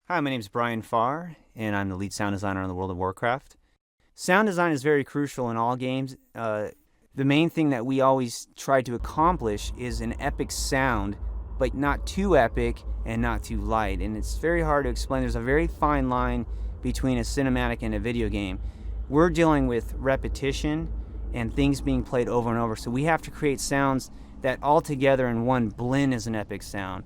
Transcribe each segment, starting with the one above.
Hi, my name is Brian Farr, and I'm the lead sound designer on the world of Warcraft. Sound design is very crucial in all games. The main thing that we always try to accomplish is an epic sound, but not too epic and not too light. And it's very hard to explain. There's a very fine line between a cinematic and a video game. We're dealing with repetition and things being played over and over, so we have to create sounds that all together in one blend as an epic sound.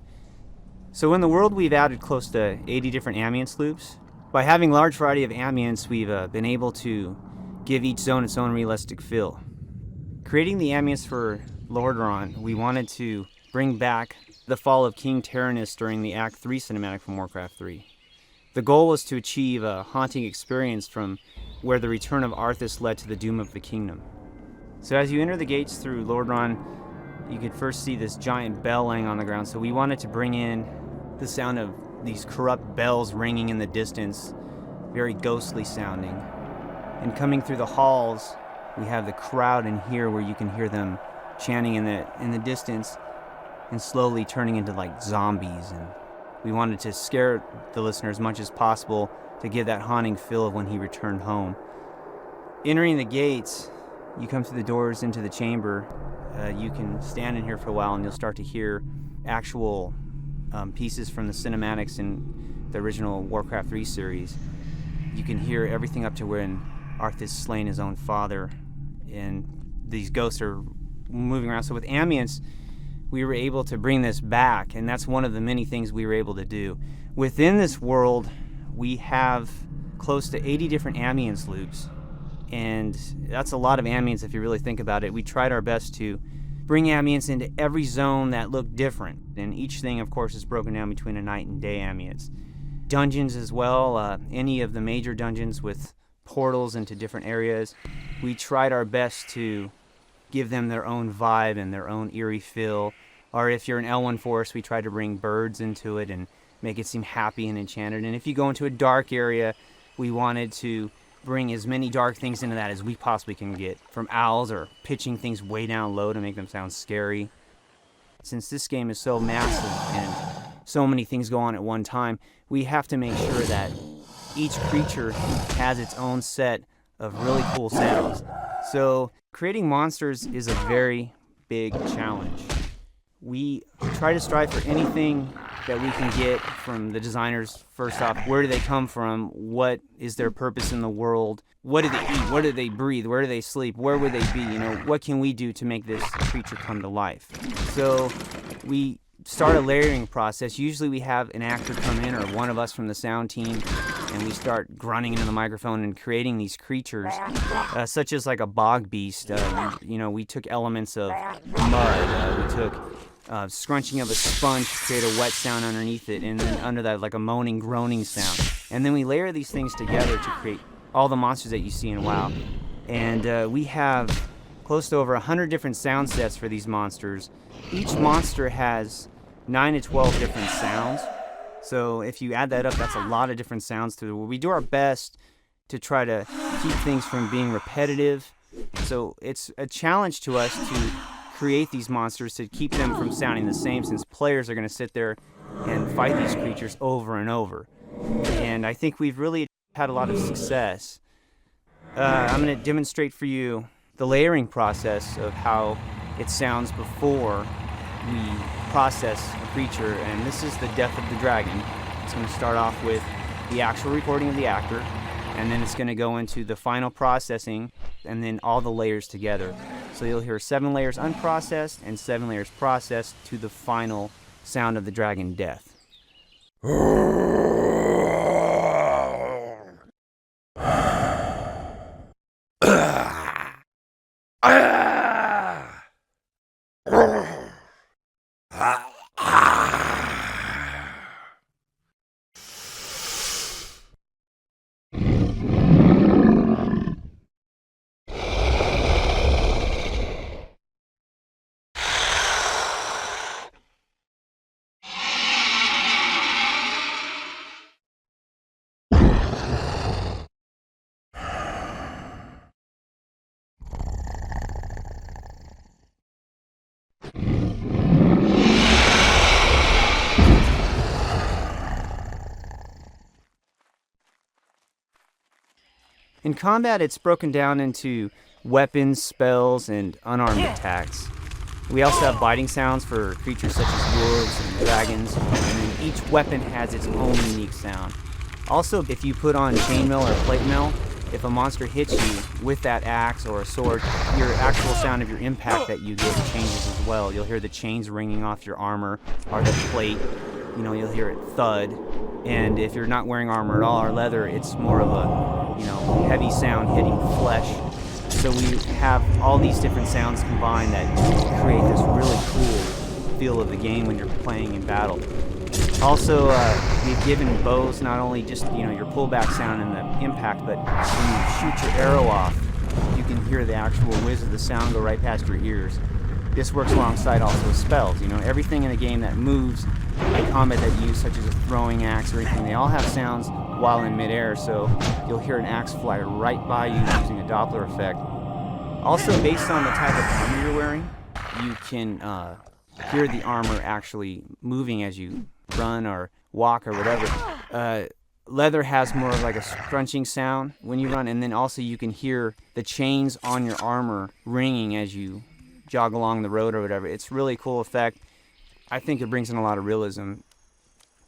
So in the world, we've added close to 80 different ambience loops. By having a large variety of ambience, we've been able to give each zone its own realistic feel. Creating the ambience for Lordaeron, we wanted to bring back the fall of King Tyrannus during the Act 3 cinematic from Warcraft 3. The goal was to achieve a haunting experience from where the return of Arthas led to the doom of the kingdom. So as you enter the gates through Lordaeron, you could first see this giant bell laying on the ground, so we wanted to bring in the sound of these corrupt bells ringing in the distance, very ghostly sounding. And coming through the halls, we have the crowd in here where you can hear them chanting in the distance and slowly turning into like zombies. And we wanted to scare the listener as much as possible to give that haunting feel of when he returned home. Entering the gates, you come through the doors into the chamber. You can stand in here for a while and you'll start to hear actual pieces from the cinematics in the original Warcraft 3 series. You can hear everything up to when Arthas slain his own father, and these ghosts are moving around. So with ambience, we were able to bring this back, and that's one of the many things we were able to do. Within this world, we have close to 80 different ambience loops, and that's a lot of ambience if you really think about it. We tried our best to bring ambience into every zone that looked different, and each thing, of course, is broken down between a night and day ambience. Dungeons as well, any of the major dungeons with portals into different areas, we tried our best to give them their own vibe and their own eerie feel. Or if you're an Ep1 forest, we tried to bring birds into it and make it seem happy and enchanted. And if you go into a dark area, we wanted to bring as many dark things into that as we possibly can get, from owls or pitching things way down low to make them sound scary. Since this game is so massive and so many things go on at one time, we have to make sure that each creature has its own set of really cool sounds. So creating monsters is a very big challenge. We try to strive for anything that we can get from the designers. First off, where do they come from? What is their purpose in the world? What do they eat? What do they breathe? Where do they sleep? Where would they be? What can we do to make this creature come to life? So we start a layering process. Usually we have an actor come in, or one of us from the sound team, and we start grunting into the microphone and creating these creatures, such as like a bog beast. We took elements of mud. We took scrunching of a sponge to create a wet sound underneath it, and then under that like a moaning, groaning sound. And then we layer these things together to create all the monsters that you see in WoW. And we have close to over 100 different sound sets for these monsters. Each monster has 9 to 12 different sounds. So if you add that up, that's a lot of different sounds to it. We do our best to try to keep things from being repetitive. So it's a challenge to us to create these monsters, to keep them from sounding the same, since players are going to sit there and fight these creatures over and over. And I think we've really had a lot of success. I'm going to demonstrate for you the layering process of how it sounds before we process a creature. And this is the death of the dragon. It's going to start off with the actual recording of the actor, and then it's going to go into the final processing, and then all the layers together. So you'll hear 7 layers unprocessed and 7 layers processed to the final sound of the dragon death. In combat, it's broken down into weapons, spells, and unarmed attacks. We also have biting sounds for creatures such as wolves and dragons, and then each weapon has its own unique sound. Also, if you put on chainmail or plate mail, if a monster hits you with that axe or a sword, your actual sound of your impact that you get changes as well. You'll hear the chains ringing off your armor or the plate. You'll hear it thud. And if you're not wearing armor at all or leather, it's more of a, heavy sound hitting flesh. So we have all these different sounds combined that create this really cool feel of the game when you're playing in battle. Also, we've given bows not only just, your pullback sound and the impact, but when you shoot your arrow off, you can hear the actual whiz of the sound go right past your ears. This works alongside also spells. Everything in a game that moves in combat that use, such as a throwing axe or anything, they all have sounds while in midair, so you'll hear an axe fly right by you using a Doppler effect. Also, based on the type of armor you're wearing, you can hear the armor actually moving as you run or walk or whatever. Leather has more of like a scrunching sound when you run, and then also you can hear the chains on your armor ringing as you jog along the road or whatever. It's really cool effect. I think it brings in a lot of realism.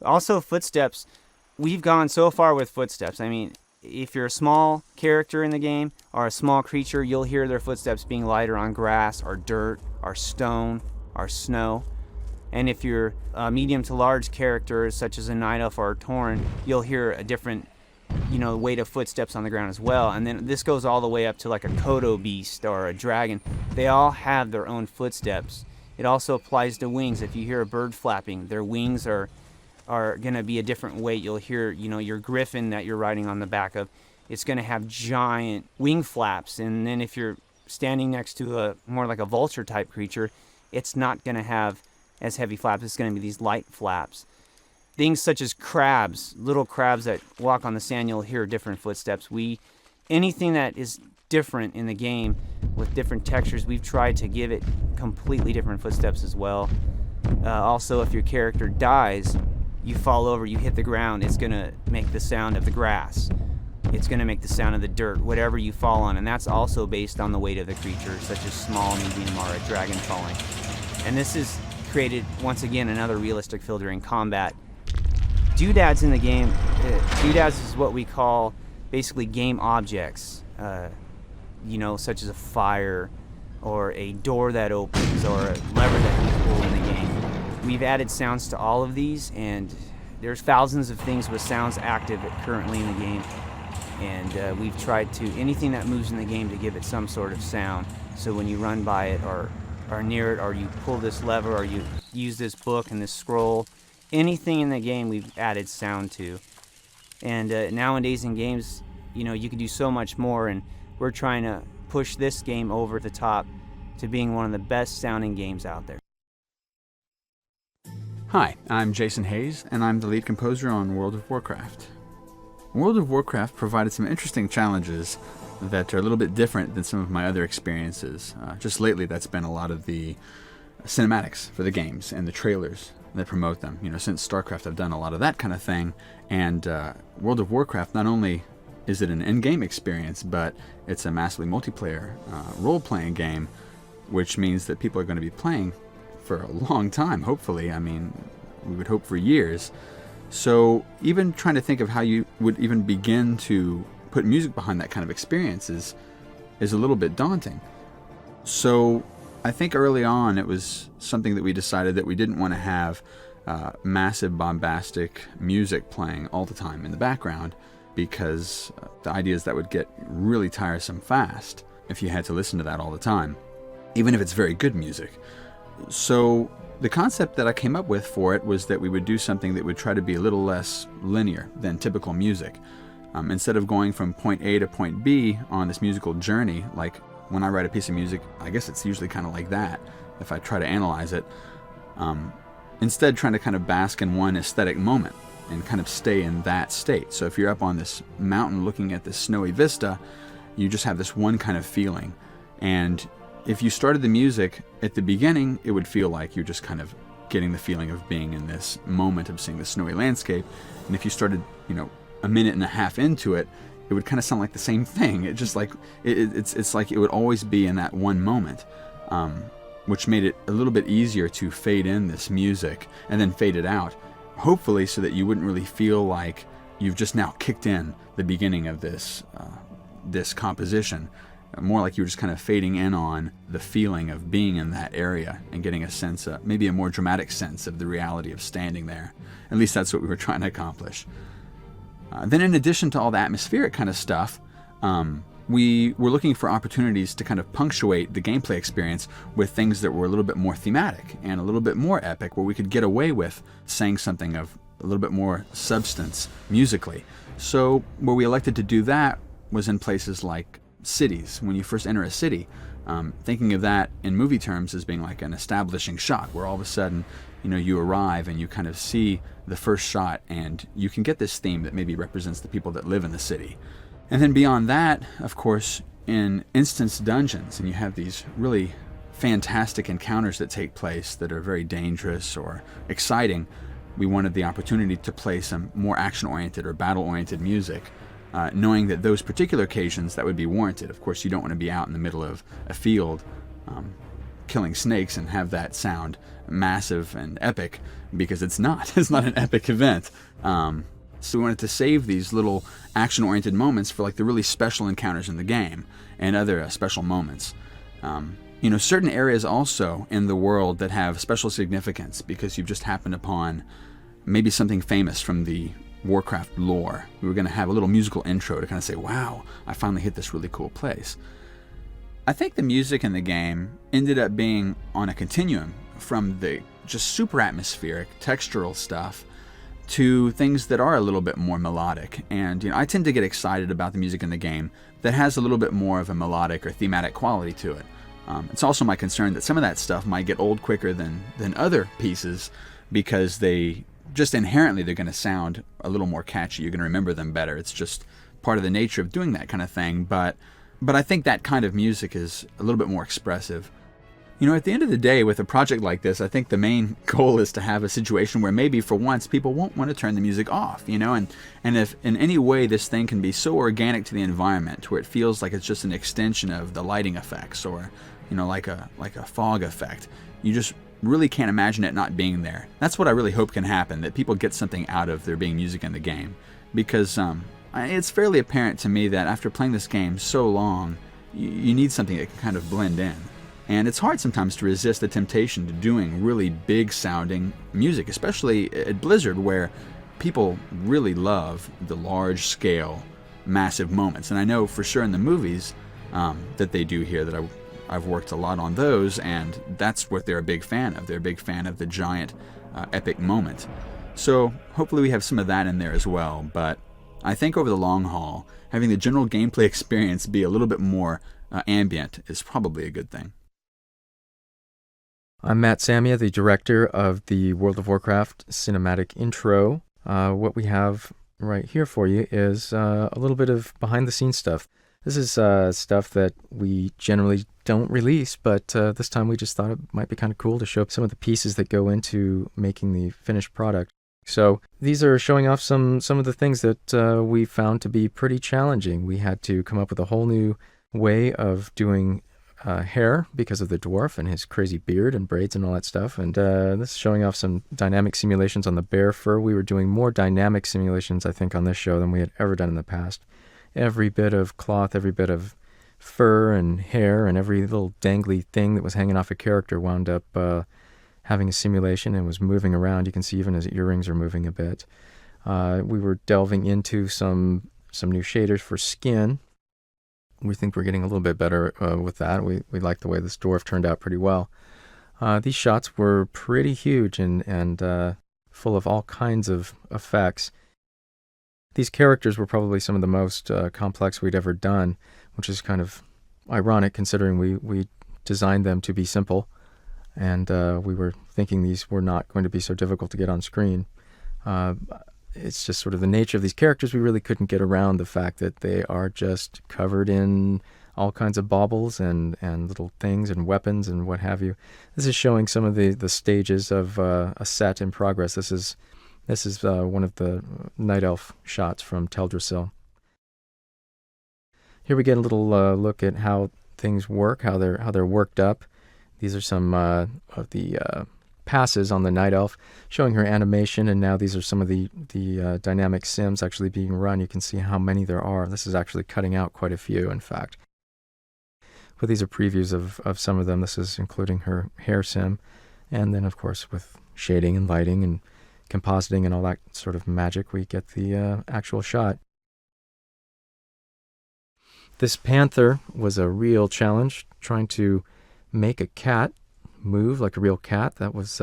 Also, footsteps. We've gone so far with footsteps. I mean, if you're a small character in the game or a small creature, you'll hear their footsteps being lighter on grass or dirt or stone or snow. And if you're a medium to large character, such as a night elf or a tauren, you'll hear a different, weight of footsteps on the ground as well. And then this goes all the way up to like a Kodo beast or a dragon. They all have their own footsteps. It also applies to wings. If you hear a bird flapping, their wings are going to be a different weight. You'll hear, your griffin that you're riding on the back of, it's going to have giant wing flaps. And then if you're standing next to a more like a vulture type creature, it's not going to have as heavy flaps. It's going to be these light flaps. Things such as crabs, little crabs that walk on the sand, you'll hear different footsteps. Anything that is different in the game with different textures, we've tried to give it completely different footsteps as well. Also, if your character dies, you fall over, you hit the ground, it's going to make the sound of the grass. It's going to make the sound of the dirt, whatever you fall on. And that's also based on the weight of the creature, such as small, medium, or a dragon falling. And this is created, once again, another realistic feel during combat. Doodads in the game, doodads is what we call basically game objects, such as a fire or a door that opens or a lever that you pull in the game. We've added sounds to all of these, and there's thousands of things with sounds active currently in the game. And we've tried to, anything that moves in the game, to give it some sort of sound. So when you run by it or near it, or you pull this lever, or you use this book and this scroll, anything in the game we've added sound to. And nowadays in games, you can do so much more, and we're trying to push this game over the top to being one of the best sounding games out there. Hi, I'm Jason Hayes, and I'm the lead composer on World of Warcraft. World of Warcraft provided some interesting challenges that are a little bit different than some of my other experiences. Just lately, that's been a lot of the cinematics for the games and the trailers that promote them. Since StarCraft, I've done a lot of that kind of thing, and World of Warcraft, not only is it an in-game experience, but it's a massively multiplayer role-playing game, which means that people are going to be playing for a long time, hopefully. I mean, we would hope for years. So even trying to think of how you would even begin to put music behind that kind of experience is a little bit daunting. So I think early on it was something that we decided that we didn't want to have massive bombastic music playing all the time in the background, because the idea is that would get really tiresome fast if you had to listen to that all the time, even if it's very good music. So the concept that I came up with for it was that we would do something that would try to be a little less linear than typical music. Instead of going from point A to point B on this musical journey, like when I write a piece of music, I guess it's usually kind of like that if I try to analyze it. Instead, trying to kind of bask in one aesthetic moment and kind of stay in that state. So if you're up on this mountain looking at this snowy vista, you just have this one kind of feeling. And if you started the music at the beginning, it would feel like you're just kind of getting the feeling of being in this moment of seeing the snowy landscape. And if you started, a minute and a half into it, it would kind of sound like the same thing. It just like it's like it would always be in that one moment, which made it a little bit easier to fade in this music and then fade it out, hopefully so that you wouldn't really feel like you've just now kicked in the beginning of this composition. More like you were just kind of fading in on the feeling of being in that area and getting a sense of, maybe a more dramatic sense of the reality of standing there. At least that's what we were trying to accomplish. Then in addition to all the atmospheric kind of stuff, we were looking for opportunities to kind of punctuate the gameplay experience with things that were a little bit more thematic and a little bit more epic, where we could get away with saying something of a little bit more substance musically. So where we elected to do that was in places like cities. When you first enter a city, thinking of that in movie terms as being like an establishing shot, where all of a sudden, you arrive and you kind of see the first shot and you can get this theme that maybe represents the people that live in the city. And then beyond that, of course, in instance dungeons, and you have these really fantastic encounters that take place that are very dangerous or exciting, we wanted the opportunity to play some more action-oriented or battle-oriented music, knowing that those particular occasions that would be warranted. Of course, you don't want to be out in the middle of a field killing snakes and have that sound massive and epic, because it's not. It's not an epic event. So we wanted to save these little action-oriented moments for like the really special encounters in the game and other special moments. Certain areas also in the world that have special significance because you've just happened upon maybe something famous from the Warcraft lore. We were going to have a little musical intro to kind of say, wow, I finally hit this really cool place. I think the music in the game ended up being on a continuum from the just super atmospheric, textural stuff to things that are a little bit more melodic. And I tend to get excited about the music in the game that has a little bit more of a melodic or thematic quality to it. It's also my concern that some of that stuff might get old quicker than other pieces, because they just inherently they're going to sound a little more catchy. You're going to remember them better. It's just part of the nature of doing that kind of thing. But I think that kind of music is a little bit more expressive. At the end of the day, with a project like this, I think the main goal is to have a situation where maybe for once people won't want to turn the music off, and if in any way this thing can be so organic to the environment to where it feels like it's just an extension of the lighting effects or, like a fog effect, you just really can't imagine it not being there. That's what I really hope can happen, that people get something out of there being music in the game, because it's fairly apparent to me that after playing this game so long, you need something that can kind of blend in. And it's hard sometimes to resist the temptation to doing really big sounding music, especially at Blizzard, where people really love the large scale, massive moments. And I know for sure in the movies that they do here, that I've worked a lot on those, and that's what they're a big fan of. They're a big fan of the giant, epic moment. So hopefully we have some of that in there as well. But I think over the long haul, having the general gameplay experience be a little bit more ambient is probably a good thing. I'm Matt Samia, the director of the World of Warcraft cinematic intro. What we have right here for you is a little bit of behind-the-scenes stuff. This is stuff that we generally don't release, but this time we just thought it might be kind of cool to show some of the pieces that go into making the finished product. So these are showing off some of the things that we found to be pretty challenging. We had to come up with a whole new way of doing hair because of the dwarf and his crazy beard and braids and all that stuff. And this is showing off some dynamic simulations on the bear fur. We were doing more dynamic simulations, I think, on this show than we had ever done in the past. Every bit of cloth, every bit of fur and hair, and every little dangly thing that was hanging off a character wound up having a simulation and was moving around. You can see even his earrings are moving a bit. We were delving into some new shaders for skin. We think we're getting a little bit better with that. We like the way this dwarf turned out pretty well. These shots were pretty huge and full of all kinds of effects. These characters were probably some of the most complex we'd ever done, which is kind of ironic considering we designed them to be simple, and we were thinking these were not going to be so difficult to get on screen. It's just sort of the nature of these characters. We really couldn't get around the fact that they are just covered in all kinds of baubles and little things and weapons and what have you. This is showing some of the stages of a set in progress. This is one of the Night Elf shots from Teldrassil. Here we get a little look at how things work, how they're worked up. These are some of the passes on the Night Elf, showing her animation, and now these are some of the dynamic sims actually being run. You can see how many there are. This is actually cutting out quite a few, in fact. But these are previews of some of them. This is including her hair sim, and then of course with shading and lighting and compositing and all that sort of magic, we get the actual shot. This panther was a real challenge, trying to make a cat move like a real cat. That was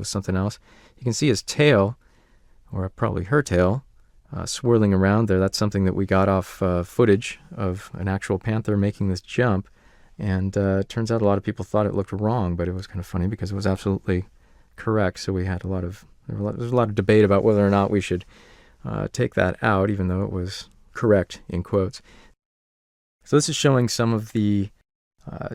something else. You can see his tail, or probably her tail, swirling around there. That's something that we got off footage of an actual panther making this jump. And it turns out a lot of people thought it looked wrong, but it was kind of funny because it was absolutely correct. So we had there was a lot of debate about whether or not we should take that out, even though it was correct in quotes. So this is showing some of the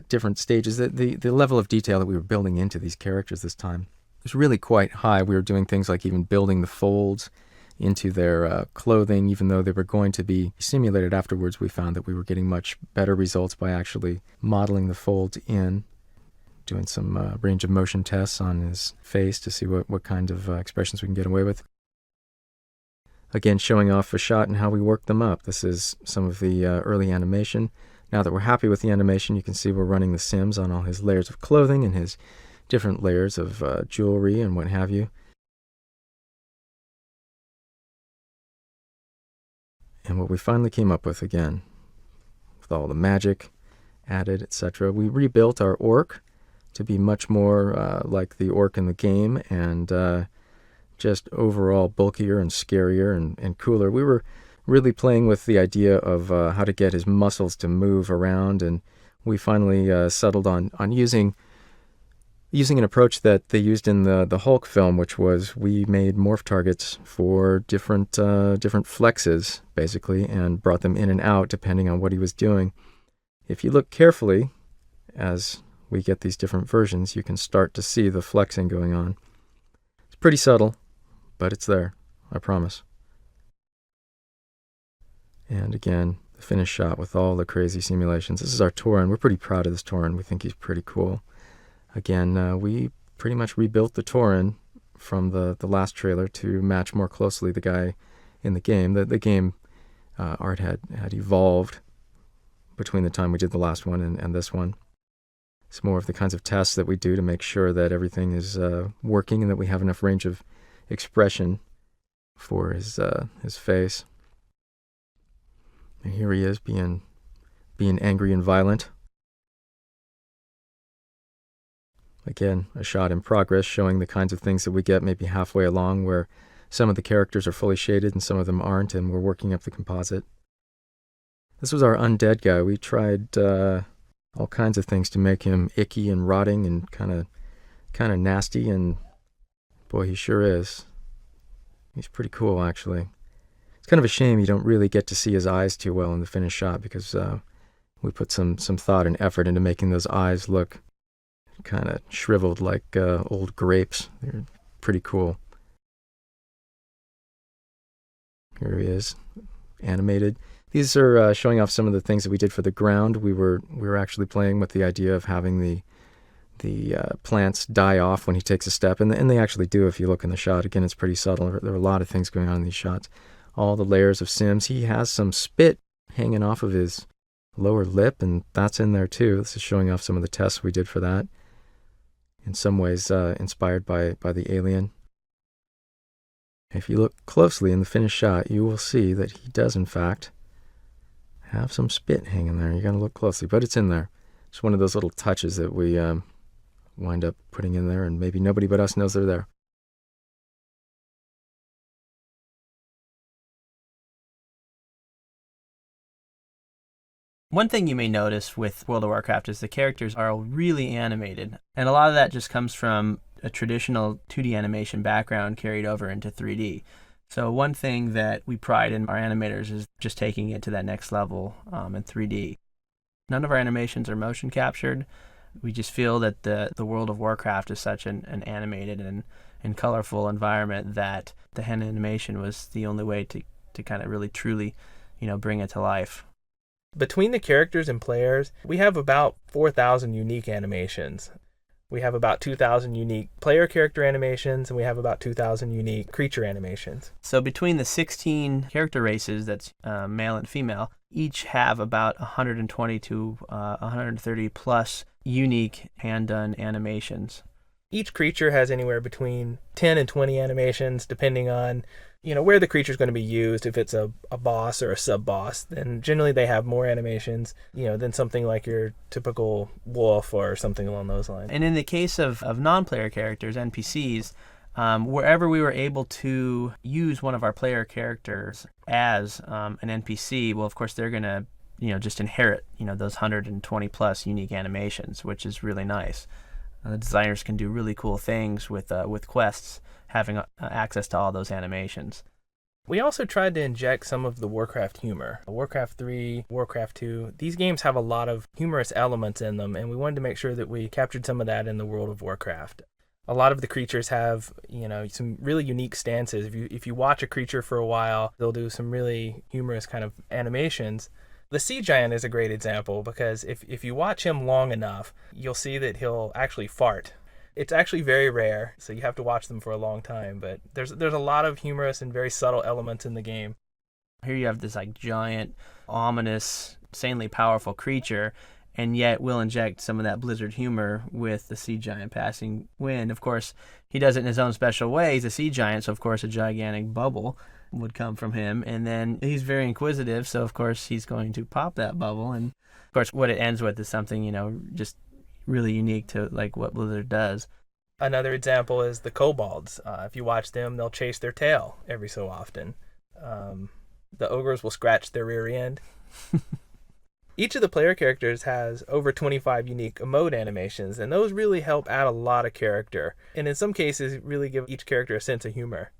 different stages. The level of detail that we were building into these characters this time was really quite high. We were doing things like even building the folds into their clothing, even though they were going to be simulated afterwards. We found that we were getting much better results by actually modeling the folds in, doing some range of motion tests on his face to see what kind of expressions we can get away with. Again, showing off a shot and how we work them up. This is some of the early animation. Now that we're happy with the animation, you can see we're running the sims on all his layers of clothing and his different layers of jewelry and what have you. And what we finally came up with, again, with all the magic added, etc., we rebuilt our orc to be much more like the orc in the game, and just overall bulkier and scarier and cooler. We were really playing with the idea of how to get his muscles to move around, and we finally settled on using an approach that they used in the Hulk film, which was we made morph targets for different flexes, basically, and brought them in and out depending on what he was doing. If you look carefully, as we get these different versions, you can start to see the flexing going on. It's pretty subtle, but it's there, I promise. And again, the finished shot with all the crazy simulations. This is our Tauren. We're pretty proud of this Tauren. We think he's pretty cool. Again, we pretty much rebuilt the Tauren from the last trailer to match more closely the guy in the game. The game art had evolved between the time we did the last one and this one. It's more of the kinds of tests that we do to make sure that everything is working and that we have enough range of expression for his face. And here he is being angry and violent. Again, a shot in progress showing the kinds of things that we get maybe halfway along, where some of the characters are fully shaded and some of them aren't, and we're working up the composite. This was our undead guy. We tried all kinds of things to make him icky and rotting and kind of nasty, and boy, he sure is. He's pretty cool, actually. It's kind of a shame you don't really get to see his eyes too well in the finished shot, because we put some thought and effort into making those eyes look kind of shriveled like old grapes. They're pretty cool. Here he is, animated. These are showing off some of the things that we did for the ground. We were actually playing with the idea of having the plants die off when he takes a step, and they actually do if you look in the shot. Again, it's pretty subtle. There are a lot of things going on in these shots. All the layers of sims. He has some spit hanging off of his lower lip, and that's in there too. This is showing off some of the tests we did for that. In some ways inspired by the alien. If you look closely in the finished shot, you will see that he does, in fact, have some spit hanging there. You got to look closely, but it's in there. It's one of those little touches that we wind up putting in there, and maybe nobody but us knows they're there. One thing you may notice with World of Warcraft is the characters are really animated, and a lot of that just comes from a traditional 2D animation background carried over into 3D. So one thing that we pride in our animators is just taking it to that next level in 3D. None of our animations are motion captured. We just feel that the World of Warcraft is such an animated and colorful environment that the hand animation was the only way to kind of really truly, bring it to life. Between the characters and players, we have about 4,000 unique animations. We have about 2,000 unique player character animations, and we have about 2,000 unique creature animations. So between the 16 character races, that's male and female, each have about 120 to 130 plus unique hand-done animations. Each creature has anywhere between 10 and 20 animations, depending on where the creature is going to be used. If it's a boss or a sub-boss, then generally they have more animations, than something like your typical wolf or something along those lines. And in the case of non-player characters, NPCs, wherever we were able to use one of our player characters as an NPC, well, of course, they're going to, just inherit, those 120 plus unique animations, which is really nice. The designers can do really cool things with quests, having access to all those animations. We also tried to inject some of the Warcraft humor. Warcraft 3, Warcraft 2, these games have a lot of humorous elements in them, and we wanted to make sure that we captured some of that in the World of Warcraft. A lot of the creatures have, some really unique stances. If you watch a creature for a while, they'll do some really humorous kind of animations. The Sea Giant is a great example because if you watch him long enough, you'll see that he'll actually fart. It's actually very rare, so you have to watch them for a long time, but there's a lot of humorous and very subtle elements in the game. Here you have this giant, ominous, insanely powerful creature, and yet we'll inject some of that Blizzard humor with the Sea Giant passing wind. Of course, he does it in his own special way. He's a sea giant, so of course a gigantic bubble would come from him, and then he's very inquisitive, so of course he's going to pop that bubble, and of course what it ends with is something just really unique to what Blizzard does. Another example is the kobolds. If you watch them, they'll chase their tail every so often. The ogres will scratch their rear end. Each of the player characters has over 25 unique emote animations, and those really help add a lot of character, and in some cases really give each character a sense of humor.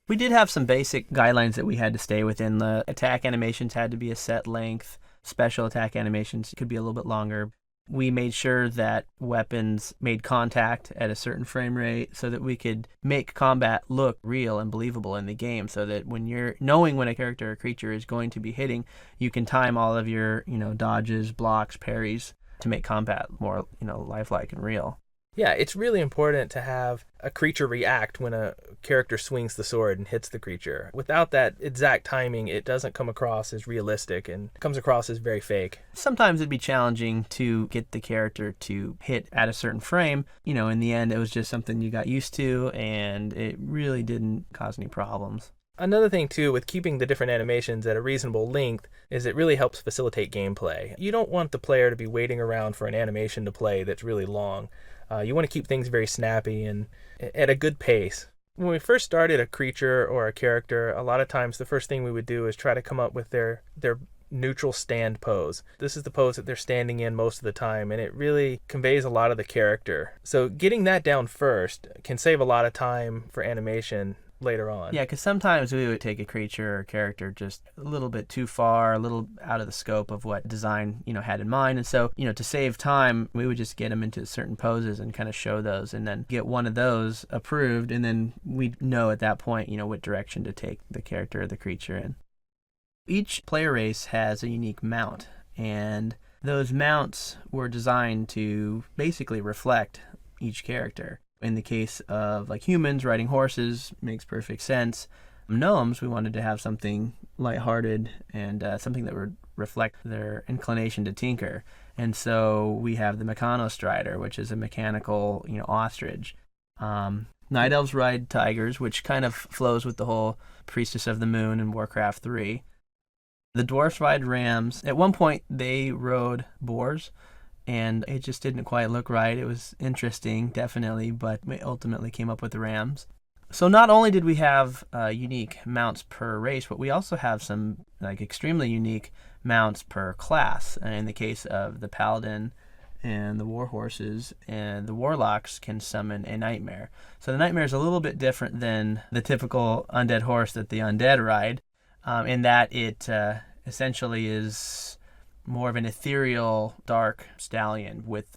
We did have some basic guidelines that we had to stay within. The attack animations had to be a set length. Special attack animations could be a little bit longer. We made sure that weapons made contact at a certain frame rate so that we could make combat look real and believable in the game, so that when you're knowing when a character or creature is going to be hitting, you can time all of your, dodges, blocks, parries to make combat more, lifelike and real. Yeah, it's really important to have a creature react when a character swings the sword and hits the creature. Without that exact timing, it doesn't come across as realistic and comes across as very fake. Sometimes it'd be challenging to get the character to hit at a certain frame. In the end, it was just something you got used to, and it really didn't cause any problems. Another thing, too, with keeping the different animations at a reasonable length is it really helps facilitate gameplay. You don't want the player to be waiting around for an animation to play that's really long. You want to keep things very snappy and at a good pace. When we first started a creature or a character, a lot of times the first thing we would do is try to come up with their neutral stand pose. This is the pose that they're standing in most of the time, and it really conveys a lot of the character. So getting that down first can save a lot of time for animation later on. Yeah, because sometimes we would take a creature or character just a little bit too far, a little out of the scope of what design, had in mind. And so, to save time, we would just get them into certain poses and kind of show those, and then get one of those approved, and then we'd know at that point, what direction to take the character or the creature in. Each player race has a unique mount, and those mounts were designed to basically reflect each character. In the case of humans, riding horses makes perfect sense. Gnomes, we wanted to have something lighthearted and something that would reflect their inclination to tinker. And so we have the Mechanostrider, which is a mechanical, ostrich. Night Elves ride tigers, which kind of flows with the whole Priestess of the Moon in Warcraft 3. The Dwarfs ride rams. At one point, they rode boars, and it just didn't quite look right. It was interesting, definitely, but we ultimately came up with the rams. So not only did we have unique mounts per race, but we also have some extremely unique mounts per class. And in the case of the Paladin and the Warhorses, and the Warlocks can summon a Nightmare. So the Nightmare is a little bit different than the typical undead horse that the undead ride, in that it essentially is more of an ethereal, dark stallion with,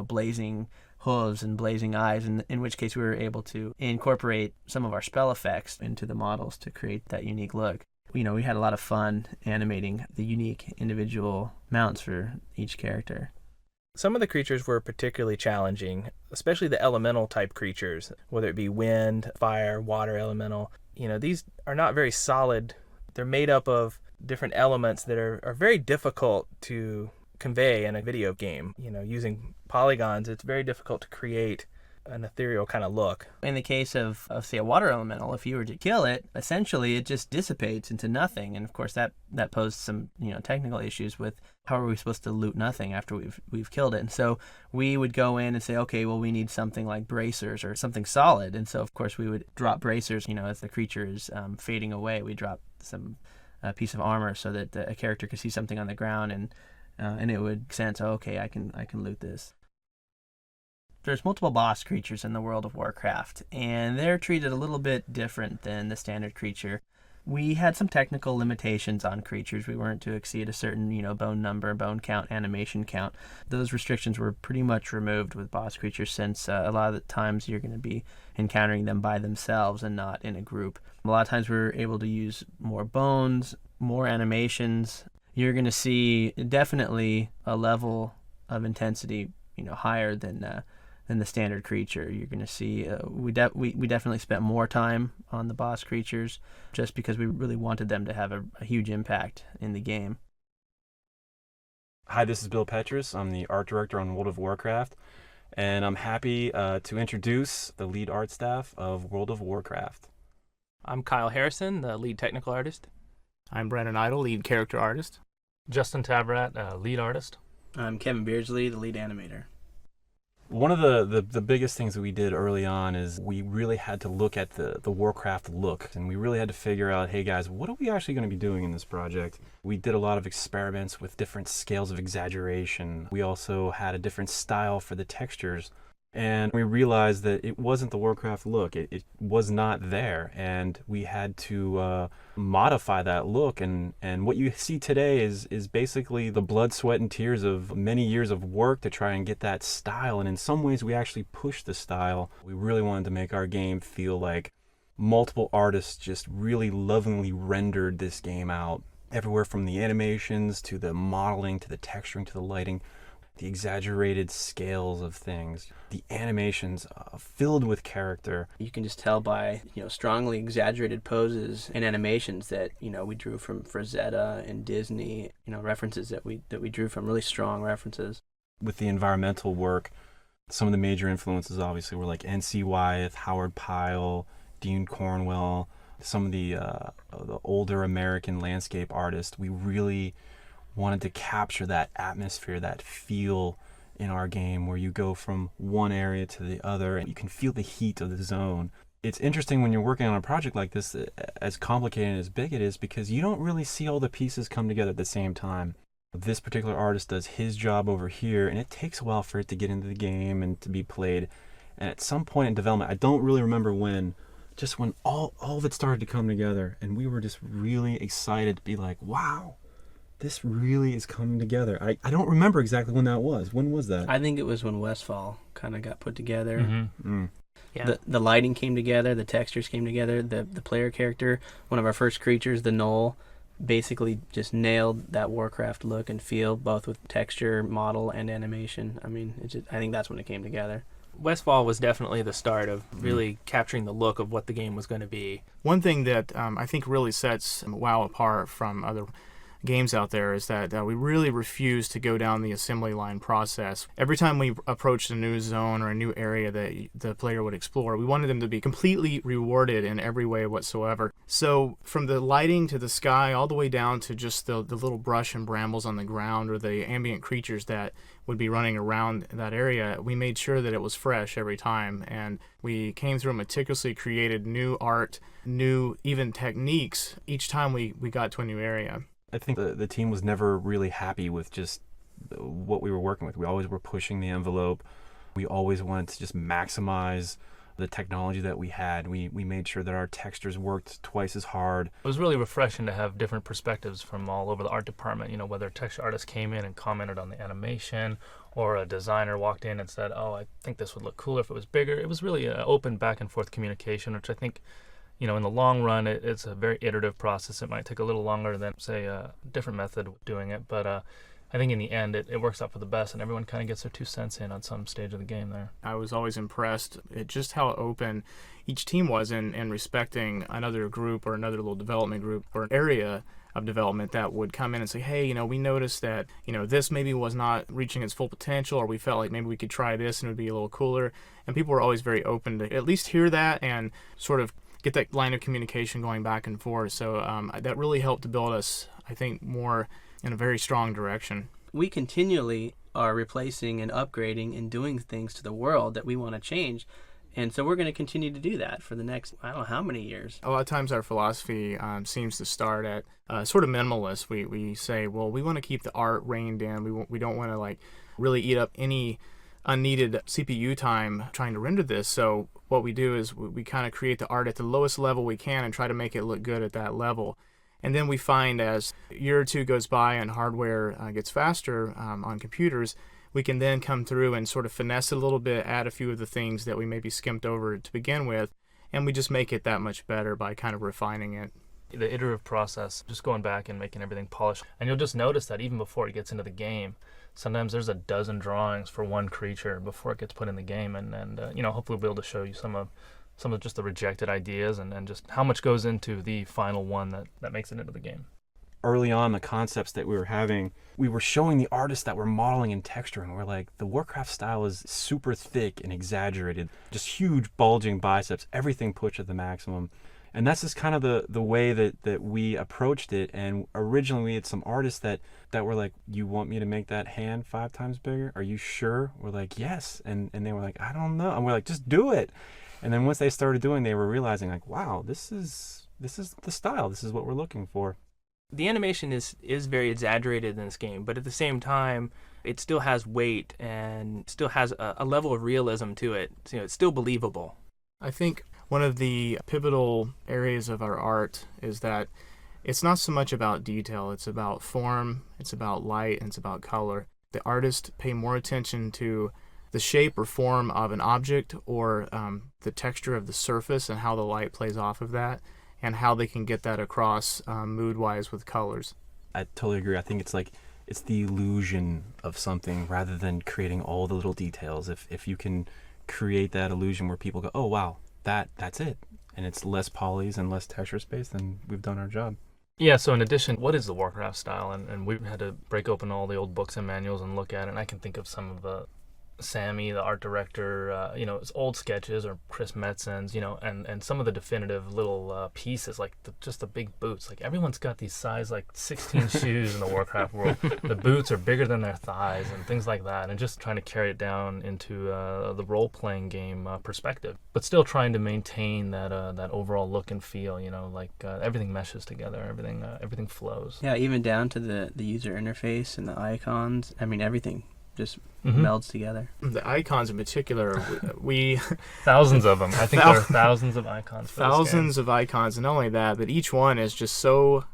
blazing hooves and blazing eyes, and in which case we were able to incorporate some of our spell effects into the models to create that unique look. We had a lot of fun animating the unique individual mounts for each character. Some of the creatures were particularly challenging, especially the elemental type creatures, whether it be wind, fire, water elemental. These are not very solid. They're made up of different elements that are very difficult to convey in a video game. Using polygons, it's very difficult to create an ethereal kind of look. In the case of say, a water elemental, if you were to kill it, essentially it just dissipates into nothing. And of course that posed some technical issues with how are we supposed to loot nothing after we've killed it. And so we would go in and say, okay, well, we need something like bracers or something solid. And so of course we would drop bracers. As the creature is fading away, we drop some piece of armor so that a character could see something on the ground and it would sense, oh, okay, I can loot this. There's multiple boss creatures in the World of Warcraft, and they're treated a little bit different than the standard creature. We had some technical limitations on creatures. We weren't to exceed a certain, bone number, bone count, animation count. Those restrictions were pretty much removed with boss creatures since a lot of the times you're going to be encountering them by themselves and not in a group. A lot of times we're able to use more bones, more animations. You're going to see definitely a level of intensity, higher than the standard creature. You're going to see we definitely spent more time on the boss creatures just because we really wanted them to have a huge impact in the game. Hi, this is Bill Petrus. I'm the art director on World of Warcraft, and I'm happy to introduce the lead art staff of World of Warcraft. I'm Kyle Harrison, the lead technical artist. I'm Brandon Idle, lead character artist. Justin Tavrat, lead artist. I'm Kevin Beardsley, the lead animator. One of the biggest things that we did early on is we really had to look at the Warcraft look, and we really had to figure out, hey guys, what are we actually going to be doing in this project? We did a lot of experiments with different scales of exaggeration. We also had a different style for the textures, and we realized that it wasn't the Warcraft look. It was not there, and we had to modify that look, and what you see today is basically the blood, sweat, and tears of many years of work to try and get that style, and in some ways we actually pushed the style. We really wanted to make our game feel like multiple artists just really lovingly rendered this game out, everywhere from the animations to the modeling to the texturing to the lighting, the exaggerated scales of things, the animations filled with character. You can just tell by strongly exaggerated poses and animations that we drew from Frazetta and Disney, references that we drew from, really strong references. With the environmental work, some of the major influences obviously were like N.C. Wyeth, Howard Pyle, Dean Cornwell, some of the older American landscape artists. We really wanted to capture that atmosphere, that feel in our game where you go from one area to the other and you can feel the heat of the zone. It's interesting when you're working on a project like this, as complicated and as big it is, because you don't really see all the pieces come together at the same time. This particular artist does his job over here, and it takes a while for it to get into the game and to be played. And at some point in development, I don't really remember when, just when all of it started to come together, and we were just really excited to be like, wow, this really is coming together. I don't remember exactly when that was. When was that? I think it was when Westfall kind of got put together. Mm-hmm. Yeah. The lighting came together, the textures came together, the player character, one of our first creatures, the Knoll, basically just nailed that Warcraft look and feel, both with texture, model, and animation. I mean, I think that's when it came together. Westfall was definitely the start of really capturing the look of what the game was going to be. One thing that I think really sets WoW apart from other games out there is that we really refuse to go down the assembly line process. Every time we approached a new zone or a new area that the player would explore, we wanted them to be completely rewarded in every way whatsoever. So from the lighting to the sky all the way down to just the little brush and brambles on the ground or the ambient creatures that would be running around that area, we made sure that it was fresh every time, and we came through and meticulously created new art, new even techniques each time we got to a new area. I think the team was never really happy with just what we were working with. We always were pushing the envelope. We always wanted to just maximize the technology that we had. We made sure that our textures worked twice as hard. It was really refreshing to have different perspectives from all over the art department, whether a texture artist came in and commented on the animation, or a designer walked in and said, oh, I think this would look cooler if it was bigger. It was really an open back and forth communication, which I think, in the long run, it's a very iterative process. It might take a little longer than, say, a different method of doing it, but I think in the end it works out for the best, and everyone kind of gets their 2 cents in on some stage of the game there. I was always impressed at just how open each team was in respecting another group or another little development group or an area of development that would come in and say, hey, we noticed that, this maybe was not reaching its full potential, or we felt like maybe we could try this and it would be a little cooler. And people were always very open to at least hear that and sort of get that line of communication going back and forth. So that really helped to build us, I think, more in a very strong direction. We continually are replacing and upgrading and doing things to the world that we want to change. And so we're going to continue to do that for the next, I don't know how many years. A lot of times our philosophy seems to start at sort of minimalist. We say, well, we want to keep the art reined in. We don't want to really eat up any unneeded CPU time trying to render this. So what we do is we kind of create the art at the lowest level we can and try to make it look good at that level. And then we find as a year or two goes by and hardware gets faster on computers, we can then come through and sort of finesse it a little bit, add a few of the things that we maybe skimped over to begin with, and we just make it that much better by kind of refining it. The iterative process, just going back and making everything polished. And you'll just notice that even before it gets into the game, sometimes there's a dozen drawings for one creature before it gets put in the game. And hopefully we'll be able to show you some of just the rejected ideas and just how much goes into the final one that makes it into the game. Early on, the concepts that we were having, we were showing the artists that were modeling and texturing. We're like, the Warcraft style is super thick and exaggerated, just huge bulging biceps, everything pushed at the maximum. And that's just kind of the way that we approached it. And originally we had some artists that were like, you want me to make that hand 5 times bigger? Are you sure? We're like, yes. And they were like, I don't know. And we're like, just do it. And then once they started doing, they were realizing like, wow, this is the style. This is what we're looking for. The animation is very exaggerated in this game, but at the same time, it still has weight and still has a level of realism to it. So, it's still believable. I think one of the pivotal areas of our art is that it's not so much about detail. It's about form, it's about light, and it's about color. The artists pay more attention to the shape or form of an object or the texture of the surface and how the light plays off of that, and how they can get that across mood-wise with colors. I totally agree. I think it's the illusion of something rather than creating all the little details. If you can create that illusion where people go, oh wow, that's it, and it's less polys and less texture space, then we've done our job. Yeah, so in addition, what is the Warcraft style? And we had to break open all the old books and manuals and look at it, and I can think of some of the Sammy, the art director, it's old sketches, or Chris Metzen's, and some of the definitive little pieces, like just the big boots. Like everyone's got these size 16 shoes in the Warcraft world. The boots are bigger than their thighs and things like that, and just trying to carry it down into the role-playing game perspective, but still trying to maintain that overall look and feel. Everything meshes together, everything flows. Yeah, even down to the user interface and the icons. I mean, everything just melds together. The icons in particular, we thousands of them. I think there are thousands of icons. Thousands of icons, and not only that, but each one is just so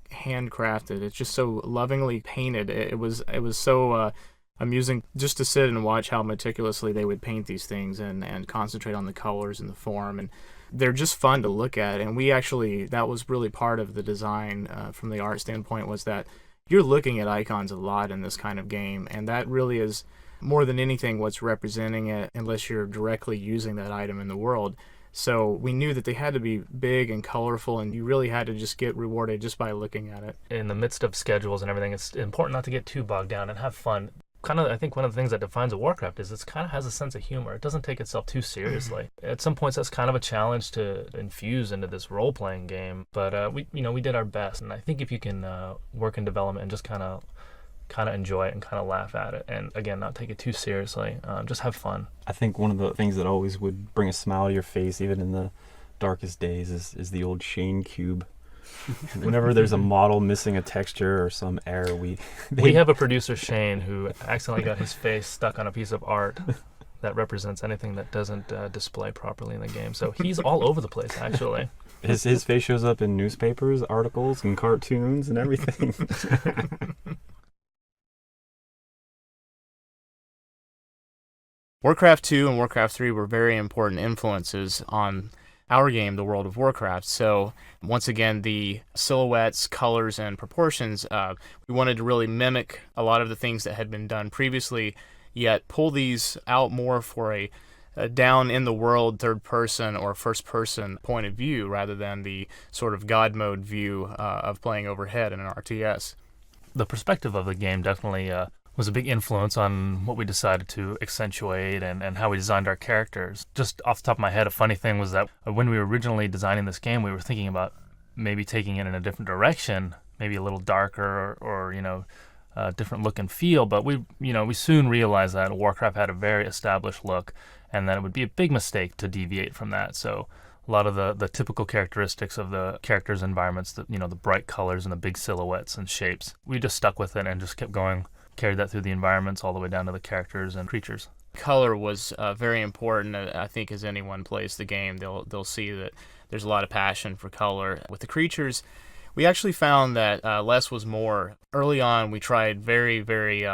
handcrafted. It's just so lovingly painted. It was so amusing just to sit and watch how meticulously they would paint these things and concentrate on the colors and the form, and they're just fun to look at. And that was really part of the design from the art standpoint, was that you're looking at icons a lot in this kind of game, and that really is more than anything what's representing it, unless you're directly using that item in the world. So we knew that they had to be big and colorful, and you really had to just get rewarded just by looking at it. In the midst of schedules and everything, it's important not to get too bogged down and have fun. I think one of the things that defines a Warcraft is it kind of has a sense of humor. It doesn't take itself too seriously. At some points, that's kind of a challenge to infuse into this role-playing game. But we did our best, and I think if you can work in development and just kind of enjoy it and kind of laugh at it, and again, not take it too seriously, just have fun. I think one of the things that always would bring a smile to your face, even in the darkest days, is the old Shane cube. Whenever there's a model missing a texture or some error, we have a producer, Shane, who accidentally got his face stuck on a piece of art that represents anything that doesn't display properly in the game. So he's all over the place, actually. His face shows up in newspapers, articles, and cartoons and everything. Warcraft 2 and Warcraft 3 were very important influences on our game, the World of Warcraft. So once again, the silhouettes, colors, and proportions, we wanted to really mimic a lot of the things that had been done previously, yet pull these out more for a down in the world third person or first person point of view rather than the sort of God mode view of playing overhead in an RTS. The perspective of the game definitely was a big influence on what we decided to accentuate and how we designed our characters. Just off the top of my head, a funny thing was that when we were originally designing this game, we were thinking about maybe taking it in a different direction, maybe a little darker or different look and feel. But we soon realized that Warcraft had a very established look, and that it would be a big mistake to deviate from that. So a lot of the typical characteristics of the characters' environments, the bright colors and the big silhouettes and shapes, we just stuck with it and just kept going, carried that through the environments all the way down to the characters and creatures. Color was very important. I think as anyone plays the game, they'll see that there's a lot of passion for color. With the creatures, we actually found that less was more. Early on, we tried very, very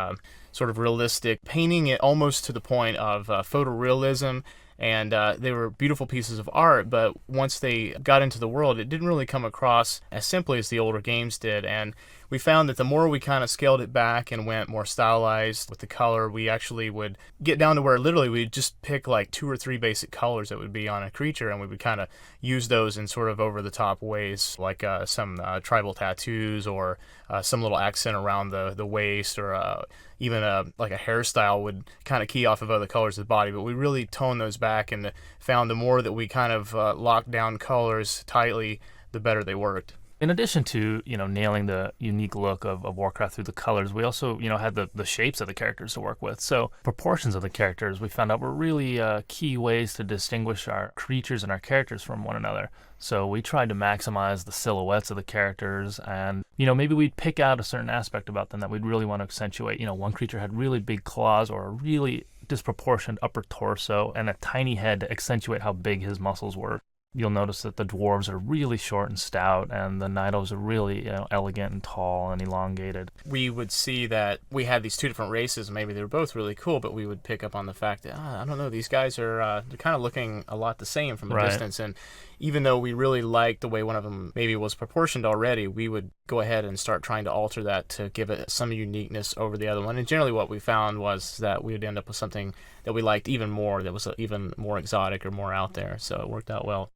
sort of realistic, painting it almost to the point of photorealism, and they were beautiful pieces of art, but once they got into the world, it didn't really come across as simply as the older games did, and we found that the more we kind of scaled it back and went more stylized with the color, we actually would get down to where literally we'd just pick like 2 or 3 basic colors that would be on a creature, and we would kind of use those in sort of over-the-top ways, like some tribal tattoos or some little accent around the waist, or even like a hairstyle would kind of key off of other colors of the body. But we really toned those back and found the more that we kind of locked down colors tightly, the better they worked. In addition to, nailing the unique look of Warcraft through the colors, we also, had the shapes of the characters to work with. So proportions of the characters we found out were really key ways to distinguish our creatures and our characters from one another. So we tried to maximize the silhouettes of the characters, and, maybe we'd pick out a certain aspect about them that we'd really want to accentuate. One creature had really big claws or a really disproportionate upper torso and a tiny head to accentuate how big his muscles were. You'll notice that the dwarves are really short and stout, and the night elves are really elegant and tall and elongated. We would see that we had these 2 different races, and maybe they were both really cool, but we would pick up on the fact that, I don't know, these guys are they're kind of looking a lot the same from a distance, and even though we really liked the way one of them maybe was proportioned already, we would go ahead and start trying to alter that to give it some uniqueness over the other one. And generally what we found was that we would end up with something that we liked even more, that was even more exotic or more out there, so it worked out well.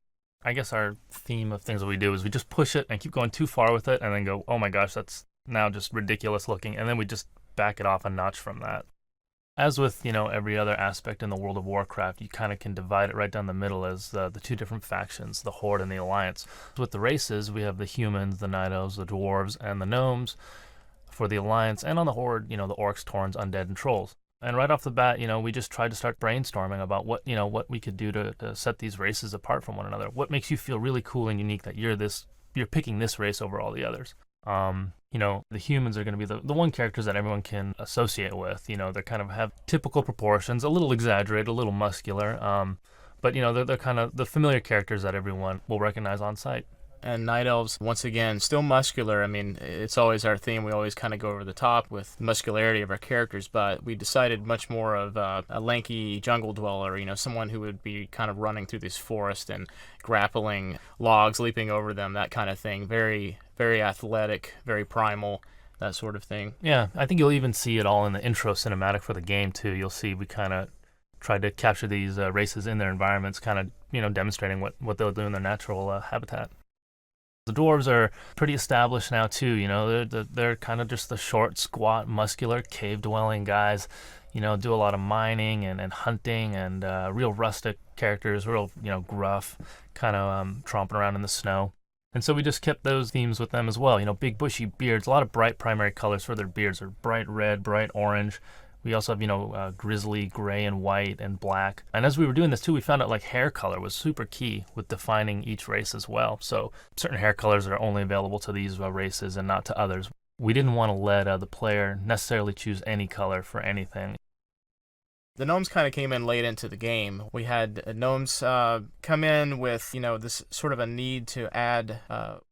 I guess our theme of things that we do is we just push it and keep going too far with it and then go, oh my gosh, that's now just ridiculous looking, and then we just back it off a notch from that. As with, every other aspect in the World of Warcraft, you kind of can divide it right down the middle as the 2 different factions, the Horde and the Alliance. With the races, we have the humans, the Night Elves, the Dwarves, and the Gnomes for the Alliance, and on the Horde, the Orcs, Taurens, Undead, and Trolls. And right off the bat, we just tried to start brainstorming about what we could do to set these races apart from one another. What makes you feel really cool and unique that you're picking this race over all the others? The humans are going to be the one characters that everyone can associate with. They kind of have typical proportions, a little exaggerated, a little muscular, but they're kind of the familiar characters that everyone will recognize on sight. And Night Elves, once again, still muscular. I mean, it's always our theme. We always kind of go over the top with muscularity of our characters, but we decided much more of a lanky jungle dweller, someone who would be kind of running through this forest and grappling logs, leaping over them, that kind of thing. Very, very athletic, very primal, that sort of thing. Yeah, I think you'll even see it all in the intro cinematic for the game, too. You'll see we kind of tried to capture these races in their environments, kind of, demonstrating what they'll do in their natural habitat. The dwarves are pretty established now too, they're kind of just the short, squat, muscular, cave-dwelling guys, do a lot of mining and hunting, and real rustic characters, real, gruff, kind of tromping around in the snow. And so we just kept those themes with them as well, big bushy beards, a lot of bright primary colors for their beards are bright red, bright orange. We also have, grizzly, gray and white and black. And as we were doing this too, we found out like hair color was super key with defining each race as well. So certain hair colors are only available to these races and not to others. We didn't want to let the player necessarily choose any color for anything. The gnomes kind of came in late into the game. We had gnomes come in with, this sort of a need to add,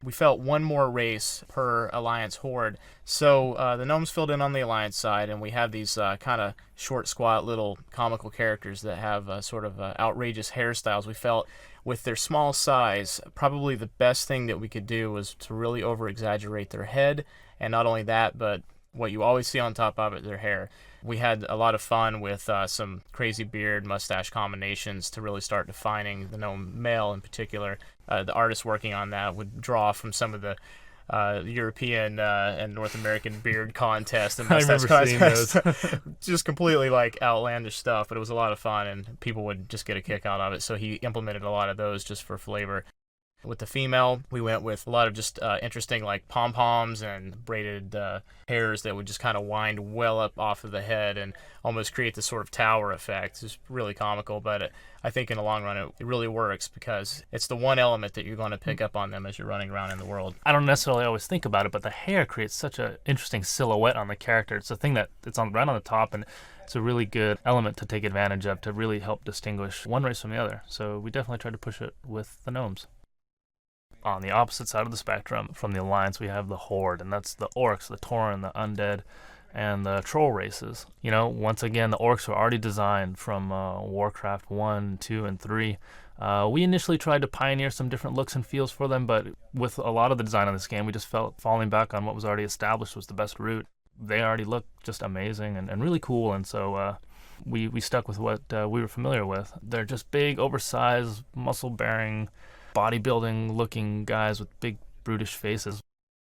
we felt one more race per Alliance horde. So the gnomes filled in on the Alliance side, and we have these kind of short, squat little comical characters that have sort of outrageous hairstyles. We felt with their small size, probably the best thing that we could do was to really over-exaggerate their head, and not only that, but what you always see on top of it, their hair. We had a lot of fun with some crazy beard, mustache combinations to really start defining the gnome male in particular. The artists working on that would draw from some of the European and North American beard contests and mustache contests. Just completely like outlandish stuff, but it was a lot of fun and people would just get a kick out of it. So he implemented a lot of those just for flavor. With the female, we went with a lot of just interesting like pom-poms and braided hairs that would just kind of wind well up off of the head and almost create this sort of tower effect. It's really comical, but I think in the long run it really works because it's the one element that you're going to pick up on them as you're running around in the world. I don't necessarily always think about it, but the hair creates such an interesting silhouette on the character. It's a thing that it's on right on the top, and it's a really good element to take advantage of to really help distinguish one race from the other. So we definitely tried to push it with the gnomes. On the opposite side of the spectrum from the Alliance, we have the Horde, and that's the Orcs, the Tauren, the Undead, and the Troll races. Once again, the Orcs were already designed from Warcraft 1, 2, and 3. We initially tried to pioneer some different looks and feels for them, but with a lot of the design on this game, we just felt falling back on what was already established was the best route. They already looked just amazing and really cool, and so we stuck with what we were familiar with. They're just big, oversized, muscle-bearing, bodybuilding looking guys with big brutish faces.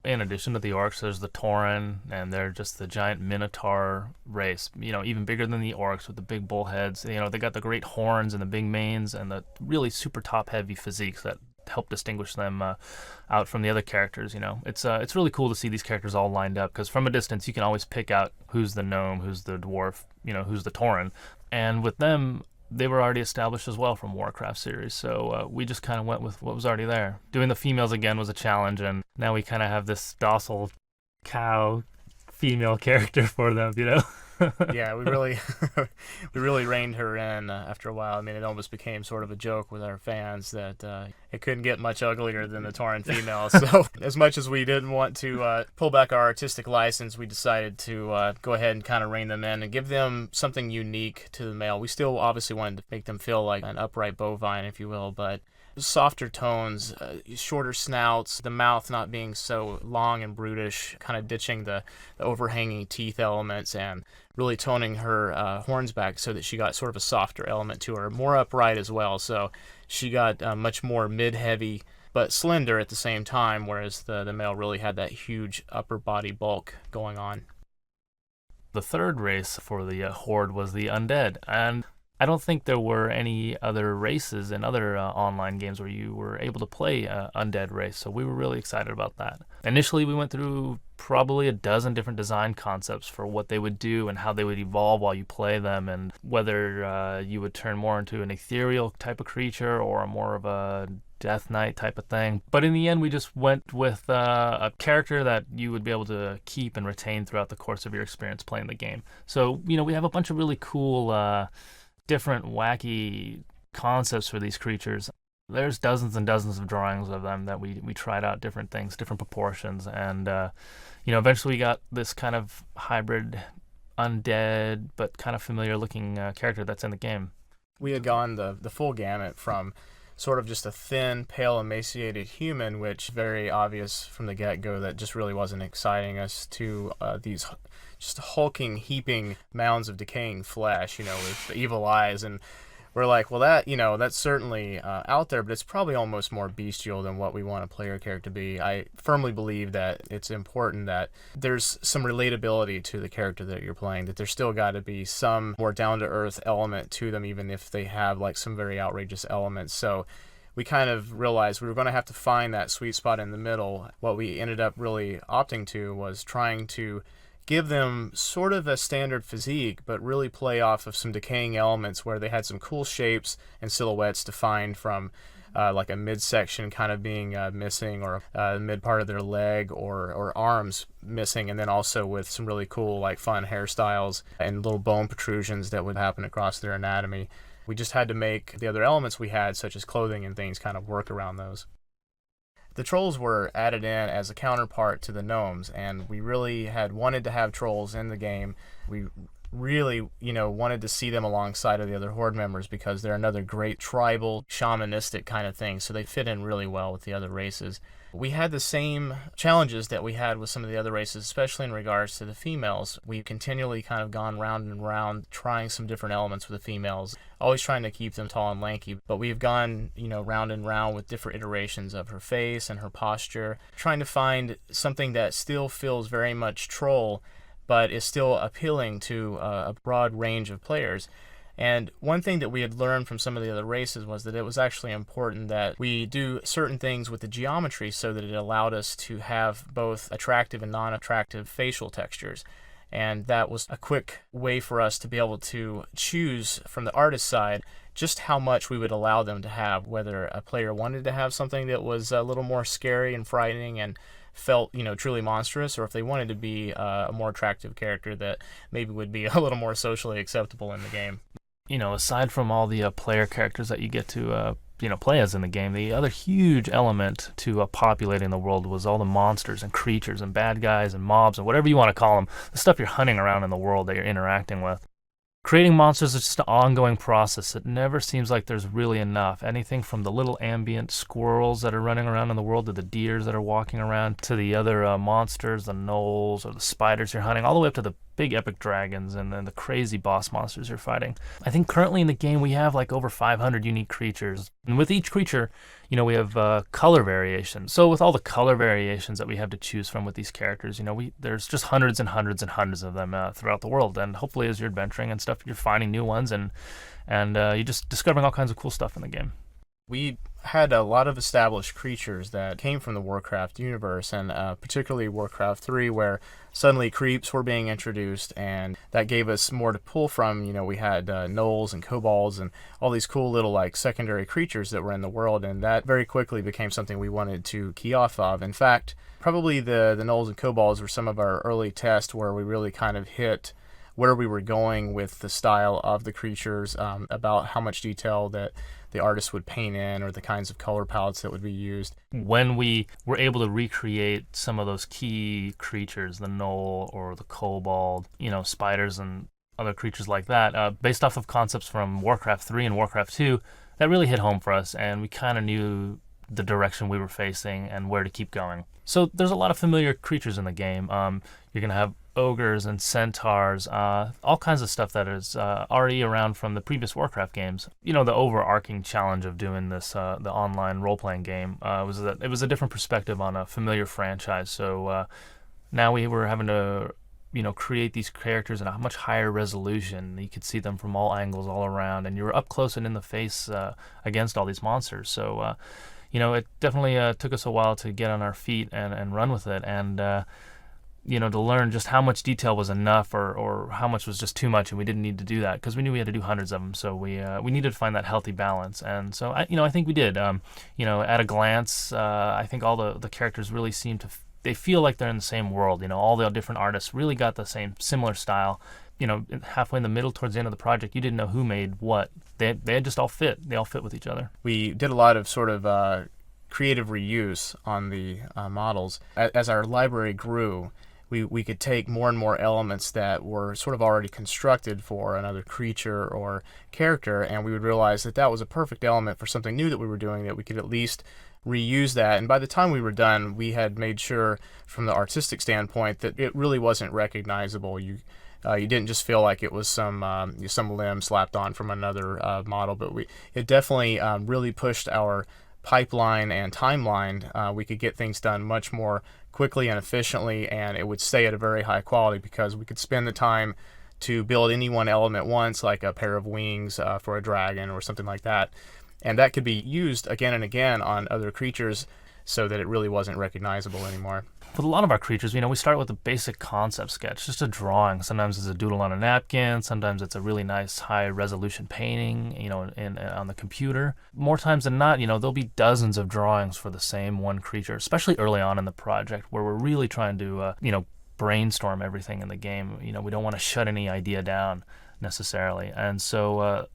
In addition to the orcs, there's the Tauren, and they're just the giant minotaur race, even bigger than the orcs with the big bull heads. They got the great horns and the big manes and the really super top heavy physiques that help distinguish them out from the other characters. It's really cool to see these characters all lined up, because from a distance you can always pick out who's the gnome, who's the dwarf, who's the Tauren. And with them, they were already established as well from Warcraft series, so we just kind of went with what was already there. Doing the females again was a challenge, and now we kind of have this docile cow female character for them, Yeah, we really we really reined her in after a while. I mean, it almost became sort of a joke with our fans that it couldn't get much uglier than the Tauren female. So as much as we didn't want to pull back our artistic license, we decided to go ahead and kind of rein them in and give them something unique to the male. We still obviously wanted to make them feel like an upright bovine, if you will, but softer tones, shorter snouts, the mouth not being so long and brutish, kind of ditching the overhanging teeth elements and really toning her horns back so that she got sort of a softer element to her, more upright as well. So she got much more mid-heavy but slender at the same time, whereas the male really had that huge upper body bulk going on. The third race for the Horde was the Undead, and I don't think there were any other races in other online games where you were able to play Undead race, so we were really excited about that. Initially, we went through probably a dozen different design concepts for what they would do and how they would evolve while you play them, and whether you would turn more into an ethereal type of creature or more of a Death Knight type of thing. But in the end, we just went with a character that you would be able to keep and retain throughout the course of your experience playing the game. So, we have a bunch of really cool different wacky concepts for these creatures. There's dozens and dozens of drawings of them that we tried out different things, different proportions, and eventually we got this kind of hybrid undead but kind of familiar looking character that's in the game. We had gone the full gamut from sort of just a thin, pale, emaciated human, which very obvious from the get-go that just really wasn't exciting us, to these just hulking, heaping mounds of decaying flesh, with the evil eyes. And we're like, well, that's certainly out there, but it's probably almost more bestial than what we want a player character to be. I firmly believe that it's important that there's some relatability to the character that you're playing, that there's still got to be some more down-to-earth element to them, even if they have like some very outrageous elements. So we kind of realized we were going to have to find that sweet spot in the middle. What we ended up really opting to was trying to give them sort of a standard physique, but really play off of some decaying elements where they had some cool shapes and silhouettes defined from like a midsection kind of being missing, or mid part of their leg or arms missing, and then also with some really cool like fun hairstyles and little bone protrusions that would happen across their anatomy. We just had to make the other elements we had, such as clothing and things, kind of work around those. The trolls were added in as a counterpart to the gnomes, and we really had wanted to have trolls in the game. We really, wanted to see them alongside of the other Horde members because they're another great tribal, shamanistic kind of thing, so they fit in really well with the other races. We had the same challenges that we had with some of the other races, especially in regards to the females. We've continually kind of gone round and round trying some different elements with the females, always trying to keep them tall and lanky, but we've gone, round and round with different iterations of her face and her posture, trying to find something that still feels very much troll, but is still appealing to a broad range of players. And one thing that we had learned from some of the other races was that it was actually important that we do certain things with the geometry so that it allowed us to have both attractive and non-attractive facial textures. And that was a quick way for us to be able to choose from the artist side just how much we would allow them to have, whether a player wanted to have something that was a little more scary and frightening and felt, truly monstrous, or if they wanted to be a more attractive character that maybe would be a little more socially acceptable in the game. Aside from all the player characters that you get to play as in the game, the other huge element to populating the world was all the monsters and creatures and bad guys and mobs and whatever you want to call them, the stuff you're hunting around in the world that you're interacting with. Creating monsters is just an ongoing process. It never seems like there's really enough. Anything from the little ambient squirrels that are running around in the world to the deers that are walking around to the other monsters, the gnolls or the spiders you're hunting, all the way up to the big epic dragons and then the crazy boss monsters you're fighting. I think currently in the game we have like over 500 unique creatures. And with each creature, we have color variations. So with all the color variations that we have to choose from with these characters, there's just hundreds and hundreds and hundreds of them throughout the world. And hopefully as you're adventuring and stuff, you're finding new ones and you're just discovering all kinds of cool stuff in the game. We had a lot of established creatures that came from the Warcraft universe, and particularly Warcraft 3, where suddenly creeps were being introduced, and that gave us more to pull from. We had gnolls and kobolds and all these cool little secondary creatures that were in the world, and that very quickly became something we wanted to key off of. In fact, probably the gnolls and kobolds were some of our early tests where we really kind of hit where we were going with the style of the creatures, about how much detail that the artist would paint in, or the kinds of color palettes that would be used. When we were able to recreate some of those key creatures, the gnoll or the kobold, spiders and other creatures like that, based off of concepts from Warcraft 3 and Warcraft 2, that really hit home for us, and we kind of knew the direction we were facing and where to keep going. So there's a lot of familiar creatures in the game. You're going to have ogres and centaurs, all kinds of stuff that is already around from the previous Warcraft games. The overarching challenge of doing this, the online role-playing game, was that it was a different perspective on a familiar franchise. So now we were having to, create these characters in a much higher resolution. You could see them from all angles all around, and you were up close and in the face against all these monsters. So, it definitely took us a while to get on our feet and run with it, and to learn just how much detail was enough or how much was just too much, and we didn't need to do that because we knew we had to do hundreds of them. So we needed to find that healthy balance, and so I think we did. At a glance, I think all the characters really seem to they feel like they're in the same world. All the different artists really got the similar style. Halfway in the middle, towards the end of the project, you didn't know who made what. They just all fit. They all fit with each other. We did a lot of sort of creative reuse on the models. As our library grew, we could take more and more elements that were sort of already constructed for another creature or character, and we would realize that was a perfect element for something new that we were doing, that we could at least reuse that. And by the time we were done, we had made sure from the artistic standpoint that it really wasn't recognizable. You didn't just feel like it was some limb slapped on from another model, but it definitely really pushed our pipeline and timeline. We could get things done much more quickly and efficiently, and it would stay at a very high quality because we could spend the time to build any one element once, like a pair of wings for a dragon or something like that, and that could be used again and again on other creatures so that it really wasn't recognizable anymore. With a lot of our creatures, we start with a basic concept sketch, just a drawing. Sometimes it's a doodle on a napkin. Sometimes it's a really nice high-resolution painting, on the computer. More times than not, there'll be dozens of drawings for the same one creature, especially early on in the project where we're really trying to, brainstorm everything in the game. We don't want to shut any idea down necessarily. And so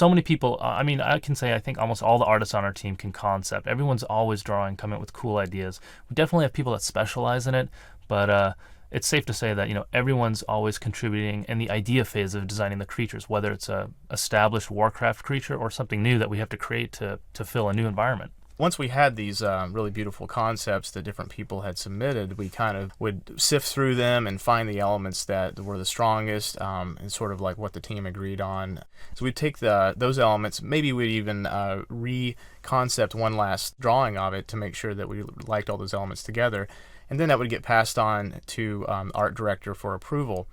many people, I can say I think almost all the artists on our team can concept. Everyone's always drawing, coming up with cool ideas. We definitely have people that specialize in it, but it's safe to say that everyone's always contributing in the idea phase of designing the creatures, whether it's a established Warcraft creature or something new that we have to create to fill a new environment. Once we had these really beautiful concepts that different people had submitted, we kind of would sift through them and find the elements that were the strongest and sort of like what the team agreed on. So we'd take those elements, maybe we'd even re-concept one last drawing of it to make sure that we liked all those elements together, and then that would get passed on to the art director for approval.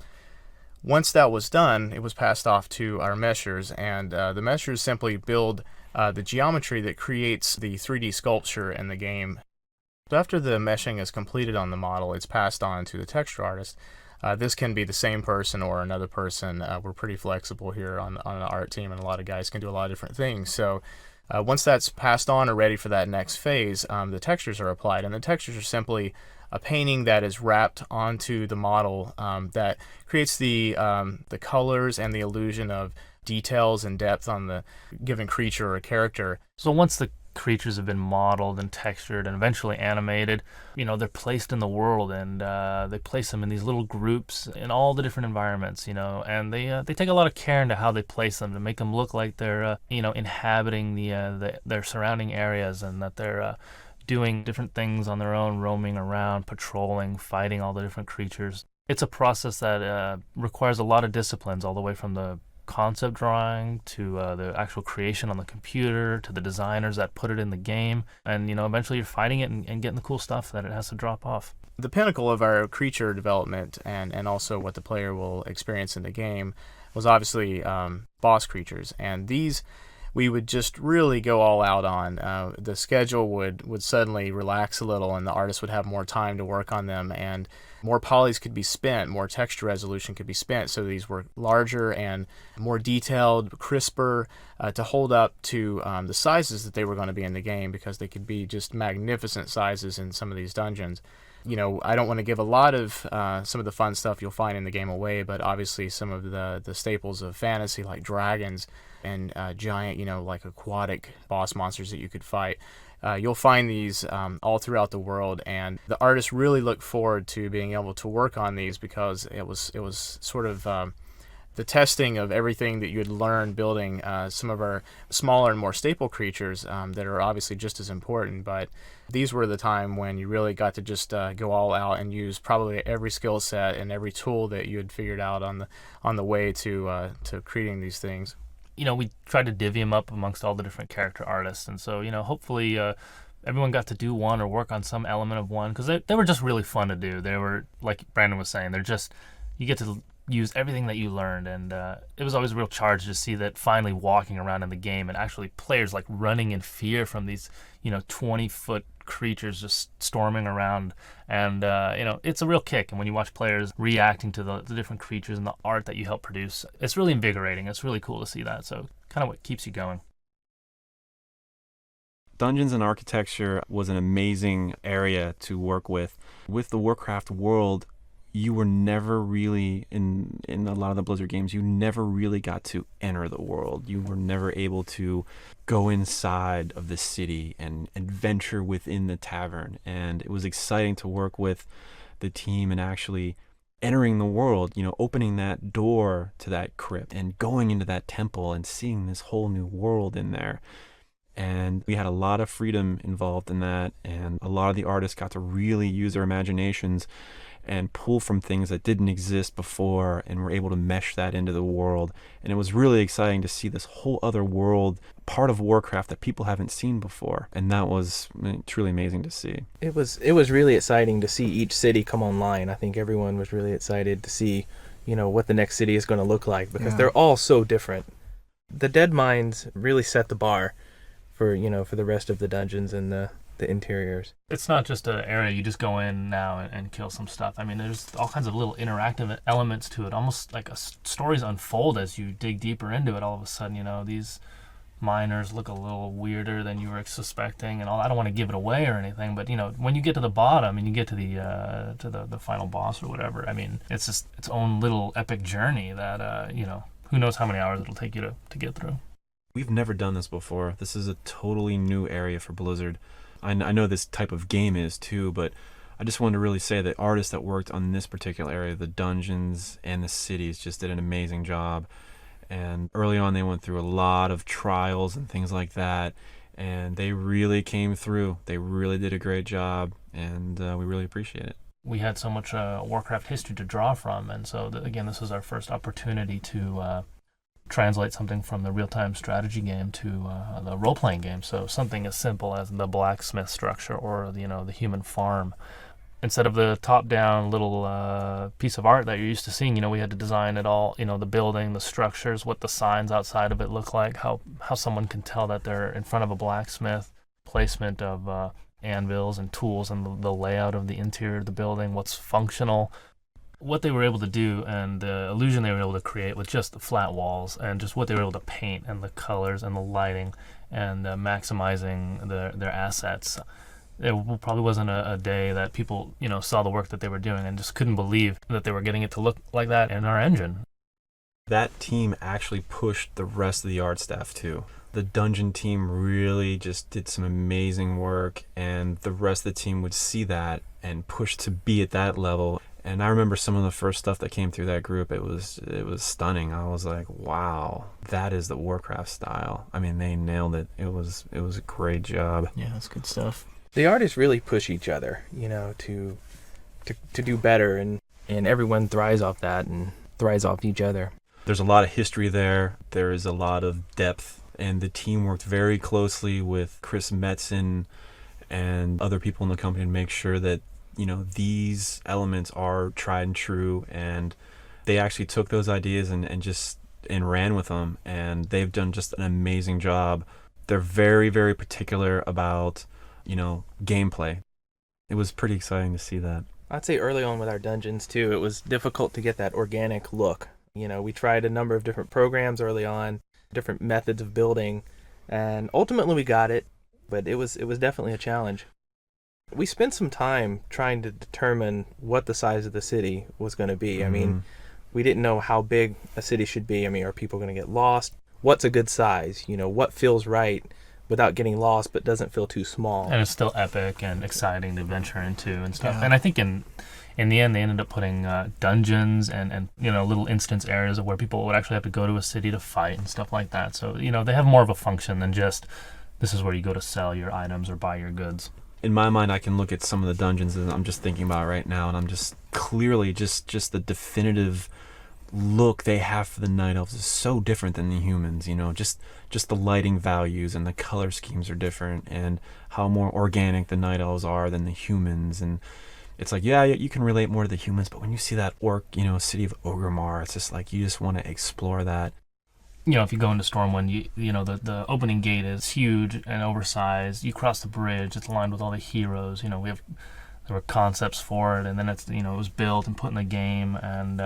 Once that was done, it was passed off to our meshers, and the meshers simply build the geometry that creates the 3D sculpture in the game. So after the meshing is completed on the model, it's passed on to the texture artist. This can be the same person or another person. We're pretty flexible here on an art team, and a lot of guys can do a lot of different things. So once that's passed on or ready for that next phase, the textures are applied, and the textures are simply a painting that is wrapped onto the model that creates the colors and the illusion of details and depth on the given creature or character. So once the creatures have been modeled and textured and eventually animated, they're placed in the world, and they place them in these little groups in all the different environments, and they take a lot of care into how they place them to make them look like they're inhabiting their surrounding areas, and that they're doing different things on their own, roaming around, patrolling, fighting all the different creatures. It's a process that requires a lot of disciplines, all the way from the concept drawing to the actual creation on the computer to the designers that put it in the game, and eventually you're fighting it and getting the cool stuff that it has to drop off. The pinnacle of our creature development and also what the player will experience in the game was obviously boss creatures, and these we would just really go all out on. The schedule would suddenly relax a little, and the artist would have more time to work on them, and more polys could be spent, more texture resolution could be spent, so these were larger and more detailed, crisper, to hold up to the sizes that they were going to be in the game, because they could be just magnificent sizes in some of these dungeons. I don't want to give a lot of some of the fun stuff you'll find in the game away, but obviously some of the staples of fantasy like dragons and giant, like aquatic boss monsters that you could fight. You'll find these all throughout the world, and the artists really look forward to being able to work on these, because it was sort of the testing of everything that you had learned building some of our smaller and more staple creatures that are obviously just as important. But these were the time when you really got to just go all out and use probably every skill set and every tool that you had figured out on the way to creating these things. We tried to divvy them up amongst all the different character artists, and so hopefully everyone got to do one or work on some element of one, because they were just really fun to do. They were, like Brandon was saying, you get to use everything that you learned, and it was always a real charge to see that finally walking around in the game, and actually players like running in fear from these 20-foot creatures just storming around, and it's a real kick. And when you watch players reacting to the different creatures and the art that you help produce, it's really invigorating. It's really cool to see that, so kind of what keeps you going. Dungeons and architecture was an amazing area to work with. With the Warcraft world, you were never really, in a lot of the Blizzard games, you never really got to enter the world. You were never able to go inside of the city and adventure within the tavern. And it was exciting to work with the team and actually entering the world, opening that door to that crypt and going into that temple and seeing this whole new world in there. And we had a lot of freedom involved in that, and a lot of the artists got to really use their imaginations and pull from things that didn't exist before, and were able to mesh that into the world. And it was really exciting to see this whole other world, part of Warcraft that people haven't seen before, and that was truly amazing to see. It was really exciting to see each city come online. I think everyone was really excited to see, what the next city is going to look like, because they're all so different. The Dead Mines really set the bar for the rest of the dungeons and the the interiors. It's not just an area you just go in now and kill some stuff. I mean, there's all kinds of little interactive elements to it, almost like stories unfold as you dig deeper into it. All of a sudden, these miners look a little weirder than you were suspecting, and all. I don't want to give it away or anything, but when you get to the bottom and you get to the final boss or whatever, I mean, it's just its own little epic journey that who knows how many hours it'll take you to get through. We've never done this before. This is a totally new area for Blizzard. I know this type of game is too, but I just wanted to really say that artists that worked on this particular area, the dungeons and the cities, just did an amazing job. And early on, they went through a lot of trials and things like that, and they really came through. They really did a great job, and we really appreciate it. We had so much Warcraft history to draw from, and so again, this was our first opportunity to translate something from the real-time strategy game to the role-playing game. So something as simple as the blacksmith structure or the human farm. Instead of the top-down little piece of art that you're used to seeing, we had to design it all, the building, the structures, what the signs outside of it look like, how someone can tell that they're in front of a blacksmith, placement of anvils and tools, and the layout of the interior of the building, what's functional. What they were able to do and the illusion they were able to create with just the flat walls and just what they were able to paint and the colors and the lighting and maximizing their assets. There probably wasn't a day that people, saw the work that they were doing and just couldn't believe that they were getting it to look like that in our engine. That team actually pushed the rest of the art staff too. The dungeon team really just did some amazing work, and the rest of the team would see that and push to be at that level. And I remember some of the first stuff that came through that group. It was stunning. I was like, wow, that is the Warcraft style. I mean, they nailed it. It was a great job. Yeah, that's good stuff. The artists really push each other, to do better, and everyone thrives off that and thrives off each other. There's a lot of history there. There is a lot of depth, and the team worked very closely with Chris Metzen and other people in the company to make sure that these elements are tried and true, and they actually took those ideas and ran with them, and they've done just an amazing job. They're very, very particular about gameplay. It was pretty exciting to see that. I'd say early on with our dungeons too, it was difficult to get that organic look. We tried a number of different programs early on, different methods of building, and ultimately we got it, but it was definitely a challenge. We spent some time trying to determine what the size of the city was going to be. I mean, we didn't know how big a city should be. I mean, are people going to get lost? What's a good size? What feels right without getting lost but doesn't feel too small? And it's still epic and exciting to venture into and stuff. Yeah. And I think in the end, they ended up putting dungeons and little instance areas where people would actually have to go to a city to fight and stuff like that. So, they have more of a function than just this is where you go to sell your items or buy your goods. In my mind, I can look at some of the dungeons that I'm just thinking about right now, and I'm just clearly just the definitive look they have for the night elves is so different than the humans. Just the lighting values and the color schemes are different, and how more organic the night elves are than the humans. And it's like, yeah, you can relate more to the humans, but when you see that orc, city of Orgrimmar, it's just like you just want to explore that. If you go into Stormwind, the opening gate is huge and oversized. You cross the bridge; it's lined with all the heroes. There were concepts for it, and then it was built and put in the game, and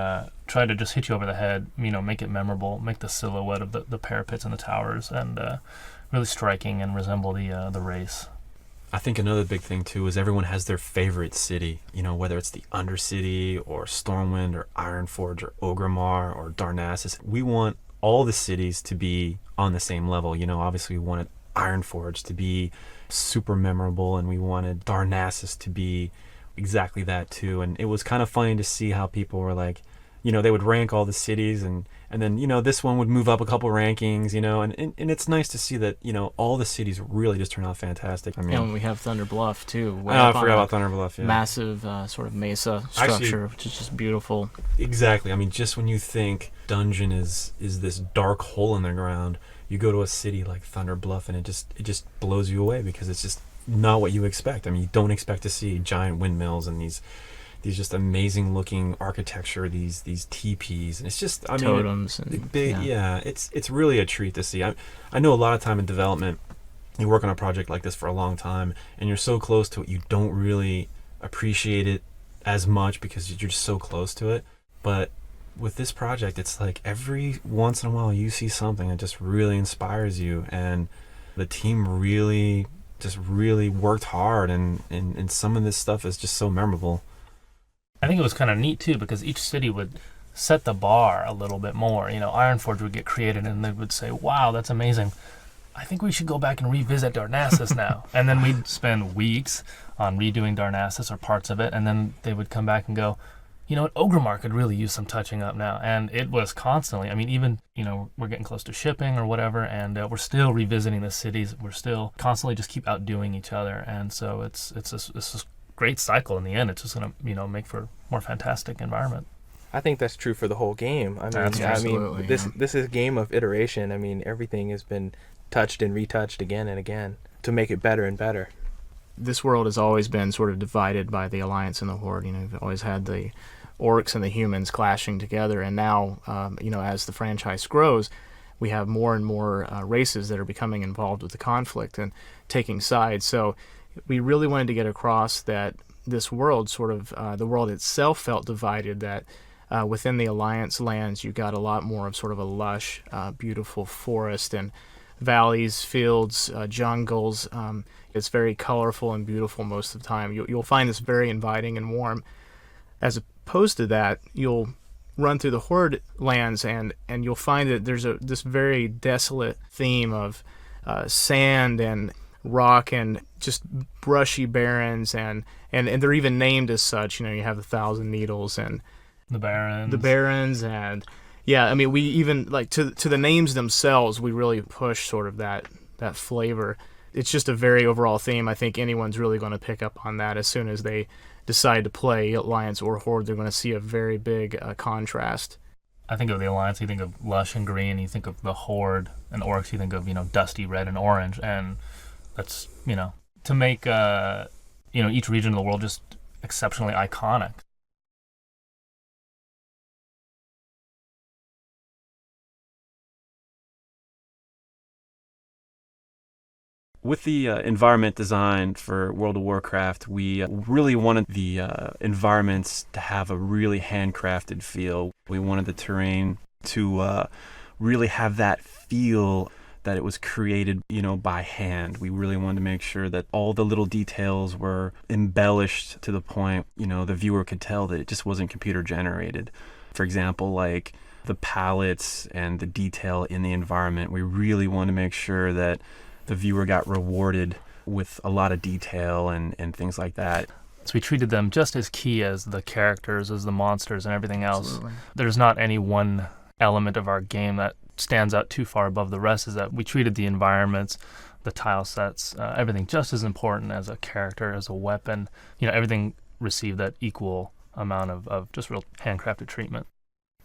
tried to just hit you over the head. Make it memorable, make the silhouette of the parapets and the towers, and really striking and resemble the race. I think another big thing too is everyone has their favorite city. Whether it's the Undercity or Stormwind or Ironforge or Orgrimmar or Darnassus. We want all the cities to be on the same level. Obviously we wanted Ironforge to be super memorable, and we wanted Darnassus to be exactly that too. And it was kind of funny to see how people were like, they would rank all the cities, and then this one would move up a couple rankings, and it's nice to see that all the cities really just turn out fantastic. I mean, And we have Thunder Bluff too. I forgot about Thunder Bluff. Yeah. Massive sort of mesa structure, Actually, which is just beautiful. Exactly. I mean, just when you think dungeon is this dark hole in the ground, you go to a city like Thunder Bluff, and it just blows you away, because it's just not what you expect. I mean, you don't expect to see giant windmills and these just amazing looking architecture, these teepees, and it's just Totems and big. Yeah, it's really a treat to see. I know a lot of time in development, you work on a project like this for a long time and you're so close to it, you don't really appreciate it as much because you're just so close to it. But with this project, it's like every once in a while you see something that just really inspires you, and the team really worked hard, and some of this stuff is just so memorable. I think it was kind of neat too, because each city would set the bar a little bit more. You know, Ironforge would get created and they would say, wow, that's amazing. I think we should go back and revisit Darnassus now. And then we'd spend weeks on redoing Darnassus or parts of it, and then they would come back and go, you know what, Ogremar could really use some touching up now. And it was constantly, I mean, even, you know, we're getting close to shipping or whatever, and we're still revisiting the cities. We're still constantly just keep outdoing each other. And so it's this great cycle in the end. It's just going to, you know, make for a more fantastic environment. I think that's true for the whole game. This is a game of iteration. I mean, everything has been touched and retouched again and again to make it better and better. This world has always been sort of divided by the Alliance and the Horde. You know, you've always had the orcs and the humans clashing together, and now, you know, as the franchise grows, we have more and more races that are becoming involved with the conflict and taking sides. So we really wanted to get across that this world, sort of the world itself, felt divided, that within the Alliance lands you got a lot more of sort of a lush, beautiful forest and valleys, fields, jungles. It's very colorful and beautiful most of the time. You'll find this very inviting and warm. As opposed to that, you'll run through the Horde lands and you'll find that there's this very desolate theme of sand and rock and just brushy barrens, and they're even named as such. You know, you have the Thousand Needles and the Barrens, and yeah, I mean, we even, like, to the names themselves, we really push sort of that flavor. It's just a very overall theme. I think anyone's really going to pick up on that as soon as they decide to play Alliance or Horde. They're going to see a very big contrast. I think of the Alliance, you think of lush and green. You think of the Horde and Orcs, you think of, you know, dusty red and orange. And that's, you know, to make, you know, each region of the world just exceptionally iconic. With the environment design for World of Warcraft, we really wanted the environments to have a really handcrafted feel. We wanted the terrain to really have that feel that it was created, you know, by hand. We really wanted to make sure that all the little details were embellished to the point, you know, the viewer could tell that it just wasn't computer generated. For example, like the palettes and the detail in the environment, we really wanted to make sure that the viewer got rewarded with a lot of detail and things like that. So we treated them just as key as the characters, as the monsters and everything else. Absolutely. There's not any one element of our game that stands out too far above the rest. Is that we treated the environments, the tile sets, everything just as important as a character, as a weapon. You know, everything received that equal amount of just real handcrafted treatment.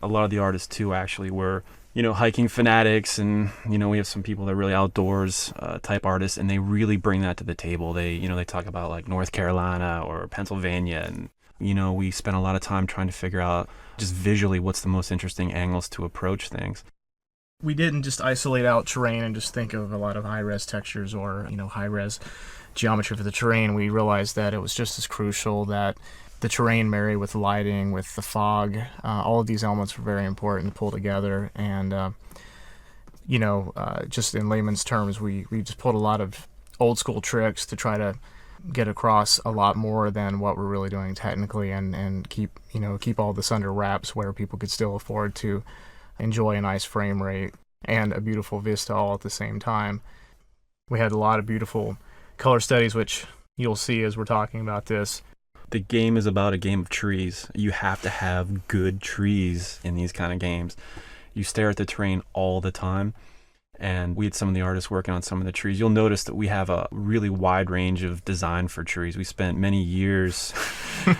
A lot of the artists too actually were, you know, hiking fanatics, and, you know, we have some people that are really outdoors type artists, and they really bring that to the table. They, you know, they talk about like North Carolina or Pennsylvania, and, you know, we spent a lot of time trying to figure out just visually what's the most interesting angles to approach things. We didn't just isolate out terrain and just think of a lot of high-res textures or, you know, high-res geometry for the terrain. We realized that it was just as crucial that the terrain marry with lighting, with the fog. All of these elements were very important to pull together. And, you know, just in layman's terms, we just pulled a lot of old-school tricks to try to get across a lot more than what we're really doing technically, and keep all this under wraps where people could still afford to enjoy a nice frame rate and a beautiful vista all at the same time. We had a lot of beautiful color studies, which you'll see as we're talking about this. The game is about a game of trees. You have to have good trees in these kind of games. You stare at the terrain all the time, and we had some of the artists working on some of the trees. You'll notice that we have a really wide range of design for trees. We spent many years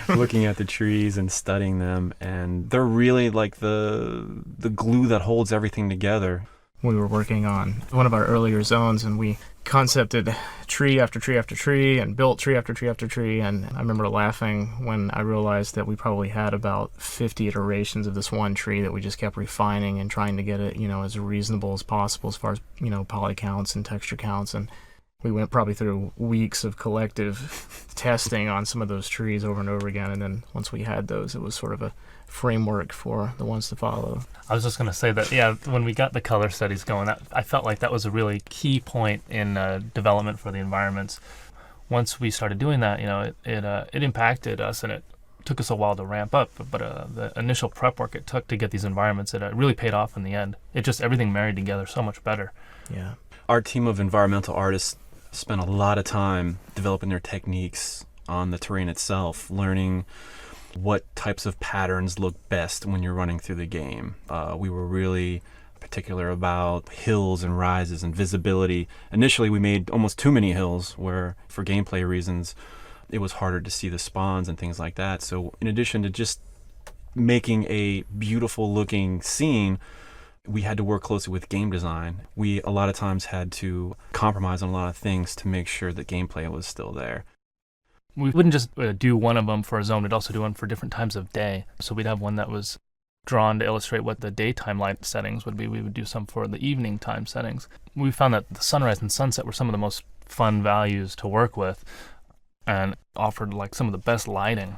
looking at the trees and studying them, and they're really like the glue that holds everything together. We were working on one of our earlier zones, and we concepted tree after tree after tree and built tree after tree after tree. And I remember laughing when I realized that we probably had about 50 iterations of this one tree that we just kept refining and trying to get it, you know, as reasonable as possible as far as, you know, poly counts and texture counts. And We went probably through weeks of collective testing on some of those trees over and over again, and then once we had those, it was sort of a framework for the ones to follow. I was just going to say that, yeah, when we got the color studies going, I felt like that was a really key point in development for the environments. Once we started doing that, it impacted us, and it took us a while to ramp up. But the initial prep work it took to get these environments, it really paid off in the end. Everything married together so much better. Yeah. Our team of environmental artists spent a lot of time developing their techniques on the terrain itself, learning what types of patterns look best when you're running through the game. We were really particular about hills and rises and visibility. Initially, we made almost too many hills where, for gameplay reasons, it was harder to see the spawns and things like that. So in addition to just making a beautiful looking scene, we had to work closely with game design. We a lot of times had to compromise on a lot of things to make sure that gameplay was still there. We wouldn't just do one of them for a zone, we'd also do one for different times of day. So we'd have one that was drawn to illustrate what the daytime light settings would be. We would do some for the evening time settings. We found that the sunrise and sunset were some of the most fun values to work with and offered like some of the best lighting.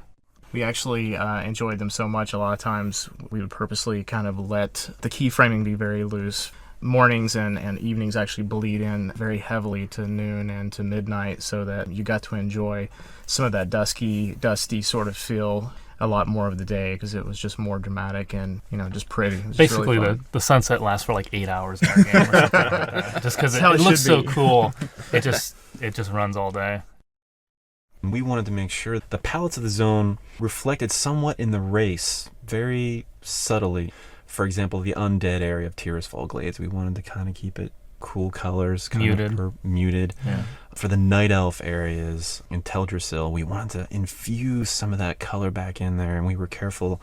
We actually enjoyed them so much. A lot of times we would purposely kind of let the keyframing be very loose. Mornings and evenings actually bleed in very heavily to noon and to midnight, so that you got to enjoy some of that dusty sort of feel a lot more of the day, because it was just more dramatic and just pretty. It was basically really the sunset lasts for like 8 hours in our game or something like that. Just because it looks so cool, it just runs all day. We wanted to make sure the palettes of the zone reflected somewhat in the race, very subtly. For example, the undead area of Tirisfal Glades, we wanted to kind of keep it cool colors, muted. Yeah. For the night elf areas in Teldrassil, we wanted to infuse some of that color back in there, and we were careful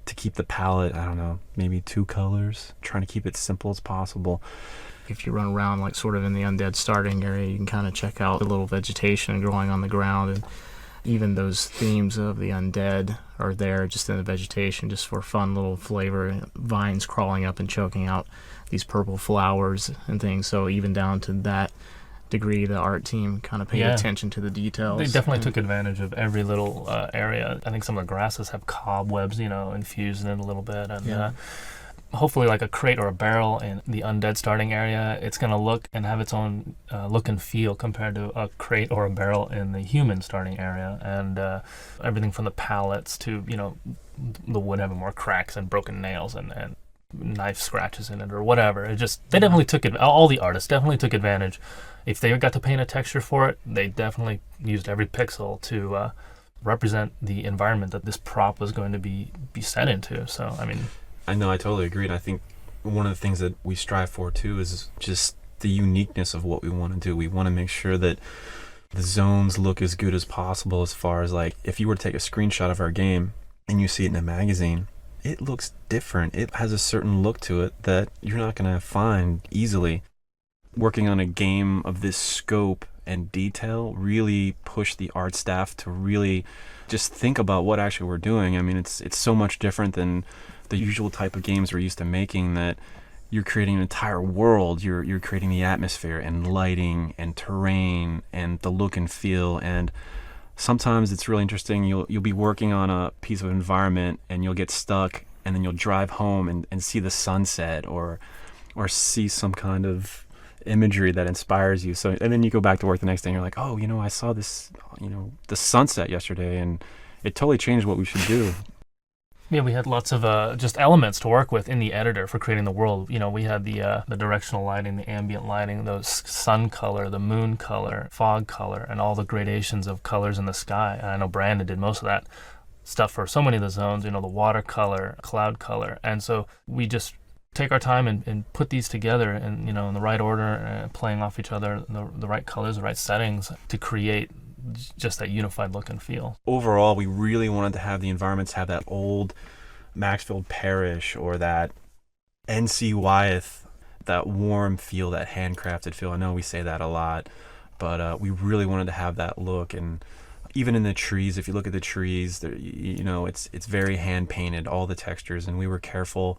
to keep the palette, I don't know, maybe 2 colors, trying to keep it simple as possible. If you run around like sort of in the undead starting area, you can kind of check out the little vegetation growing on the ground, and even those themes of the undead are there just in the vegetation, just for fun little flavor. Vines crawling up and choking out these purple flowers and things. So even down to that degree, the art team kind of paid attention to the details. They definitely took advantage of every little area. I think some of the grasses have cobwebs, infused in it a little bit. And hopefully like a crate or a barrel in the undead starting area, it's going to look and have its own look and feel compared to a crate or a barrel in the human starting area. And everything from the pallets to, the wood having more cracks and broken nails and knife scratches in it or whatever. They definitely took it. All the artists definitely took advantage. If they got to paint a texture for it, they definitely used every pixel to represent the environment that this prop was going to be set into. So, I know, I totally agree. And I think one of the things that we strive for, too, is just the uniqueness of what we want to do. We want to make sure that the zones look as good as possible, as far as, like, if you were to take a screenshot of our game and you see it in a magazine, it looks different. It has a certain look to it that you're not going to find easily. Working on a game of this scope and detail really pushed the art staff to really just think about what actually we're doing. It's so much different than the usual type of games we're used to making, that you're creating an entire world. You're creating the atmosphere and lighting and terrain and the look and feel. And sometimes it's really interesting. You'll be working on a piece of environment and you'll get stuck, and then you'll drive home and see the sunset or see some kind of imagery that inspires you. So, and then you go back to work the next day and you're like, oh, I saw this, the sunset yesterday, and it totally changed what we should do. Yeah, we had lots of just elements to work with in the editor for creating the world. We had the directional lighting, the ambient lighting, the sun color, the moon color, fog color, and all the gradations of colors in the sky. And I know Brandon did most of that stuff for so many of the zones, the watercolor, cloud color. And so we just take our time and put these together and, in the right order, playing off each other, the right colors, the right settings to create just that unified look and feel. Overall, we really wanted to have the environments have that old Maxfield Parish or that NC Wyeth, that warm feel, that handcrafted feel. I know we say that a lot, but we really wanted to have that look. And even in the trees, if you look at the trees, it's very hand painted, all the textures, and we were careful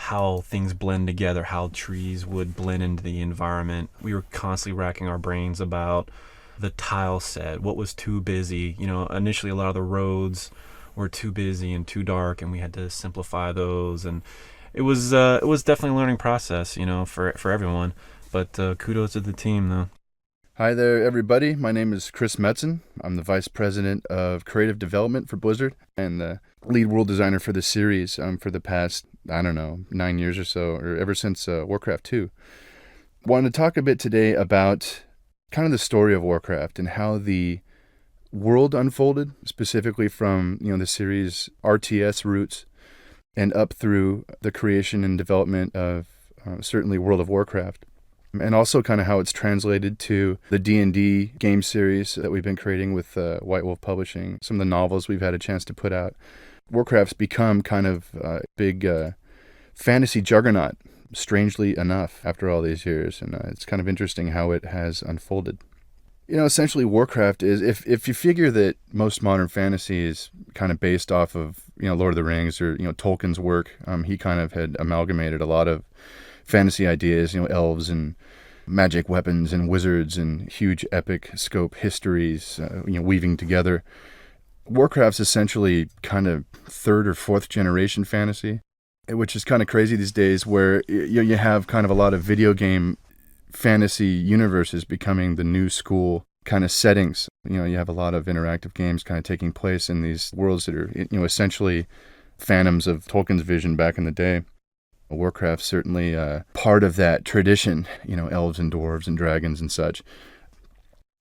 how things blend together, how trees would blend into the environment. We were constantly racking our brains about the tile set, what was too busy. Initially a lot of the roads were too busy and too dark, and we had to simplify those. And it was definitely a learning process, for everyone. But kudos to the team, though. Hi there, everybody. My name is Chris Metzen. I'm the Vice President of Creative Development for Blizzard and the lead world designer for the series for the past, 9 years or so, or ever since Warcraft 2. Wanted to talk a bit today about kind of the story of Warcraft and how the world unfolded, specifically from the series RTS roots and up through the creation and development of certainly World of Warcraft. And also kind of how it's translated to the D&D game series that we've been creating with White Wolf Publishing, some of the novels we've had a chance to put out. Warcraft's become kind of a big fantasy juggernaut, strangely enough, after all these years. And it's kind of interesting how it has unfolded. Essentially Warcraft is, if you figure that most modern fantasy is kind of based off of, Lord of the Rings or, Tolkien's work, he kind of had amalgamated a lot of fantasy ideas, elves and magic weapons and wizards and huge epic scope histories, weaving together. Warcraft's essentially kind of third or fourth generation fantasy, which is kind of crazy these days, where you have kind of a lot of video game fantasy universes becoming the new school kind of settings. You have a lot of interactive games kind of taking place in these worlds that are, essentially phantoms of Tolkien's vision back in the day. Warcraft's certainly part of that tradition, elves and dwarves and dragons and such.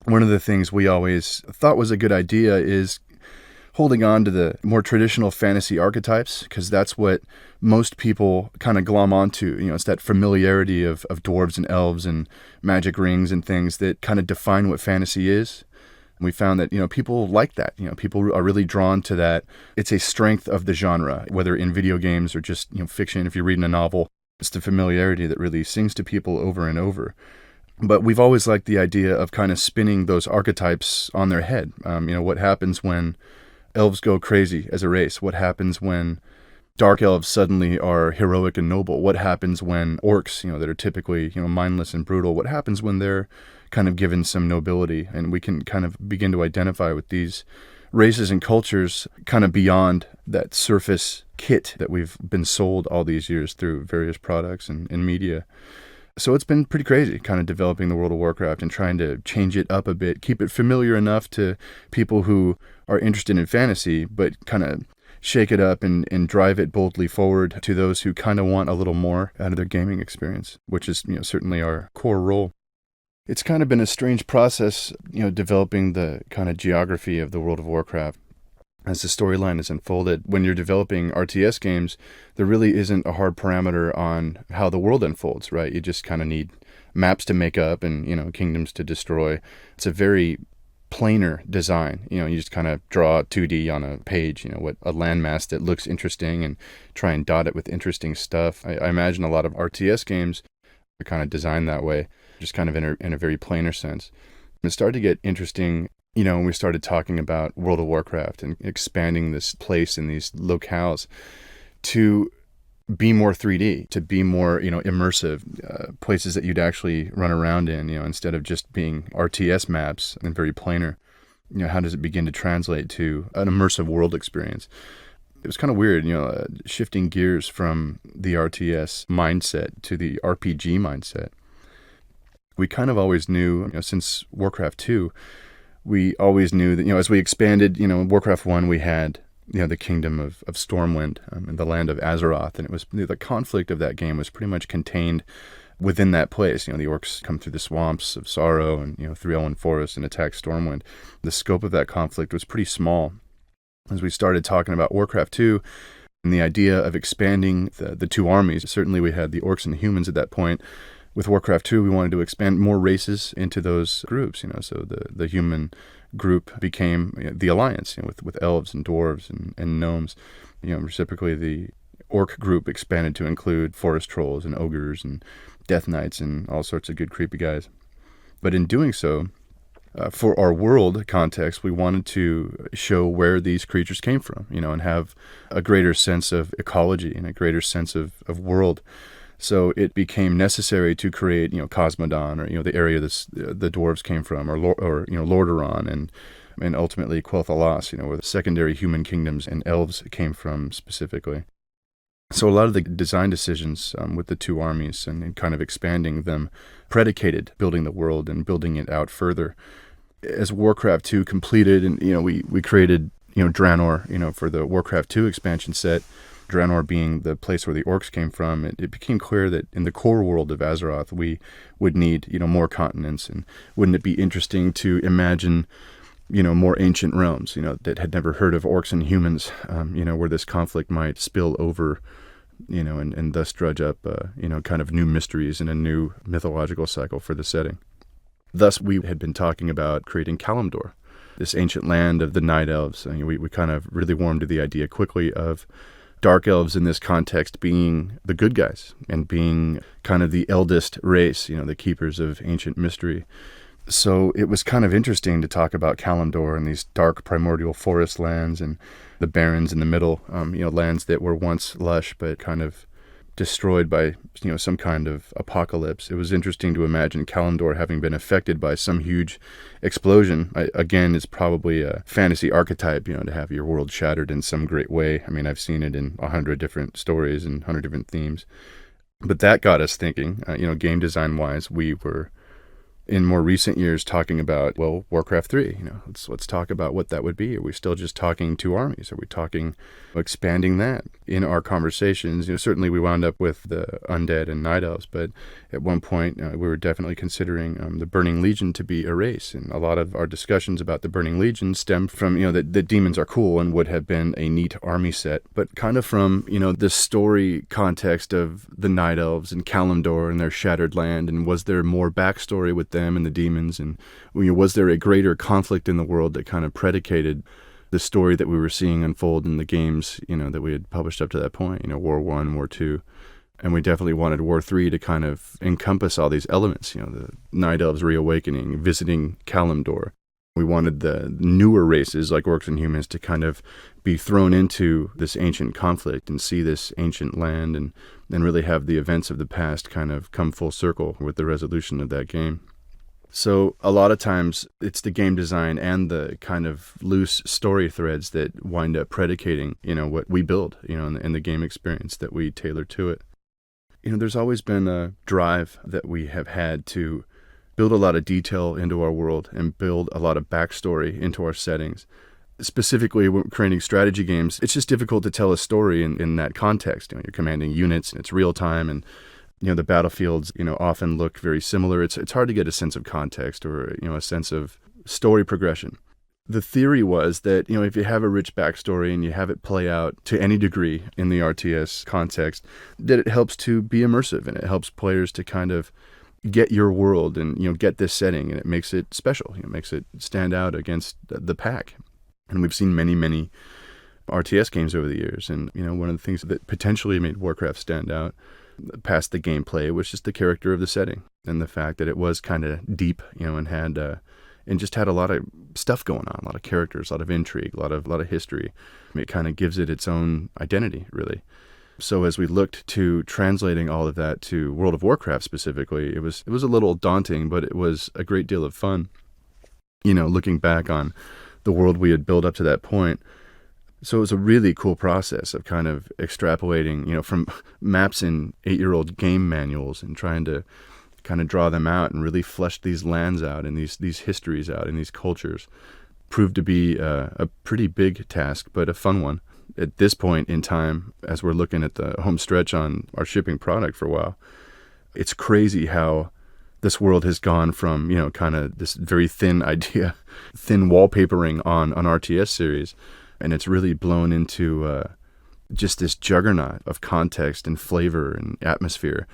One of the things we always thought was a good idea is holding on to the more traditional fantasy archetypes, because that's what most people kind of glom onto. It's that familiarity of dwarves and elves and magic rings and things that kind of define what fantasy is. We found that, people like that. People are really drawn to that. It's a strength of the genre, whether in video games or just, fiction. If you're reading a novel, it's the familiarity that really sings to people over and over. But we've always liked the idea of kind of spinning those archetypes on their head. What happens when elves go crazy as a race? What happens when dark elves suddenly are heroic and noble? What happens when orcs, that are typically, mindless and brutal? What happens when they're kind of given some nobility? And we can kind of begin to identify with these races and cultures kind of beyond that surface kit that we've been sold all these years through various products and media. So it's been pretty crazy kind of developing the World of Warcraft and trying to change it up a bit, keep it familiar enough to people who are interested in fantasy, but kind of shake it up and drive it boldly forward to those who kind of want a little more out of their gaming experience, which is, certainly our core role. It's kind of been a strange process, developing the kind of geography of the World of Warcraft as the storyline is unfolded. When you're developing RTS games, there really isn't a hard parameter on how the world unfolds, right? You just kind of need maps to make up and, kingdoms to destroy. It's a very planar design. You just kind of draw 2D on a page, what a landmass that looks interesting and try and dot it with interesting stuff. I imagine a lot of RTS games are kind of designed that way, just kind of in a very planar sense. It started to get interesting, when we started talking about World of Warcraft and expanding this place and these locales to be more 3D, to be more, immersive, places that you'd actually run around in, instead of just being RTS maps and very planar. How does it begin to translate to an immersive world experience? It was kind of weird, shifting gears from the RTS mindset to the RPG mindset. We kind of always knew, since Warcraft 2, we always knew that, as we expanded, in Warcraft 1, we had, the kingdom of Stormwind and the land of Azeroth. And it was the conflict of that game was pretty much contained within that place. The orcs come through the swamps of Sorrow and, through Elwyn Forest and attack Stormwind. The scope of that conflict was pretty small. As we started talking about Warcraft 2 and the idea of expanding the two armies, certainly we had the orcs and the humans at that point. With Warcraft 2, we wanted to expand more races into those groups, so the human group became the alliance, with elves and dwarves and gnomes. Reciprocally, the orc group expanded to include forest trolls and ogres and death knights and all sorts of good creepy guys. But in doing so, For our world context, we wanted to show where these creatures came from, and have a greater sense of ecology and a greater sense of world. So it became necessary to create, Cosmodon, or the area the dwarves came from, or Lordaeron, and ultimately Quel'Thalas, where the secondary human kingdoms and elves came from specifically. So a lot of the design decisions with the two armies and kind of expanding them predicated building the world and building it out further. As Warcraft 2 completed, and we created Draenor, for the Warcraft 2 expansion set, Draenor being the place where the orcs came from, it became clear that in the core world of Azeroth we would need more continents, and wouldn't it be interesting to imagine more ancient realms, that had never heard of orcs and humans, where this conflict might spill over, and thus drudge up, kind of new mysteries and a new mythological cycle for the setting. Thus, we had been talking about creating Kalimdor, this ancient land of the Night Elves. We kind of really warmed to the idea quickly of Dark Elves in this context being the good guys and being kind of the eldest race, the keepers of ancient mystery. So it was kind of interesting to talk about Kalimdor and these dark primordial forest lands and the barrens in the middle, lands that were once lush but kind of destroyed by some kind of apocalypse. It was interesting to imagine Kalimdor having been affected by some huge explosion. Again, it's probably a fantasy archetype, to have your world shattered in some great way. I mean, I've seen it in 100 different stories and 100 different themes. But that got us thinking, game design-wise, we were in more recent years talking about, well, Warcraft 3, let's talk about what that would be. Are we still just talking two armies? Are we talking expanding that? In our conversations, certainly we wound up with the undead and night elves, but at one point we were definitely considering the Burning Legion to be a race. And a lot of our discussions about the Burning Legion stemmed from, that demons are cool and would have been a neat army set, but kind of from, the story context of the night elves and Kalimdor and their shattered land, and was there more backstory with them and the demons, and was there a greater conflict in the world that kind of predicated the story that we were seeing unfold in the games, that we had published up to that point, War 1, War 2. And we definitely wanted War 3 to kind of encompass all these elements, the Night Elves reawakening, visiting Kalimdor. We wanted the newer races like orcs and humans to kind of be thrown into this ancient conflict and see this ancient land, and really have the events of the past kind of come full circle with the resolution of that game. So a lot of times it's the game design and the kind of loose story threads that wind up predicating, what we build, and the game experience that we tailor to it. There's always been a drive that we have had to build a lot of detail into our world and build a lot of backstory into our settings. Specifically, when creating strategy games, it's just difficult to tell a story in that context. You're commanding units and it's real time, and the battlefields, often look very similar. It's hard to get a sense of context or, a sense of story progression. The theory was that, if you have a rich backstory and you have it play out to any degree in the RTS context, that it helps to be immersive and it helps players to kind of get your world and, get this setting, and it makes it special. It makes it stand out against the pack. And we've seen many, many RTS games over the years. And, one of the things that potentially made Warcraft stand out past the gameplay was just the character of the setting and the fact that it was kind of deep, and had and just had a lot of stuff going on, a lot of characters, a lot of intrigue, a lot of history. It kind of gives it its own identity, really. So as we looked to translating all of that to World of Warcraft specifically, it was a little daunting, but it was a great deal of fun. Looking back on the world we had built up to that point. So it was a really cool process of kind of extrapolating, from maps in 8-year-old game manuals and trying to kind of draw them out and really flesh these lands out and these histories out and these cultures. Proved to be a pretty big task, but a fun one. At this point in time, as we're looking at the home stretch on our shipping product for a while, it's crazy how this world has gone from, kind of this very thin idea, thin wallpapering on an RTS series, and it's really blown into just this juggernaut of context and flavor and atmosphere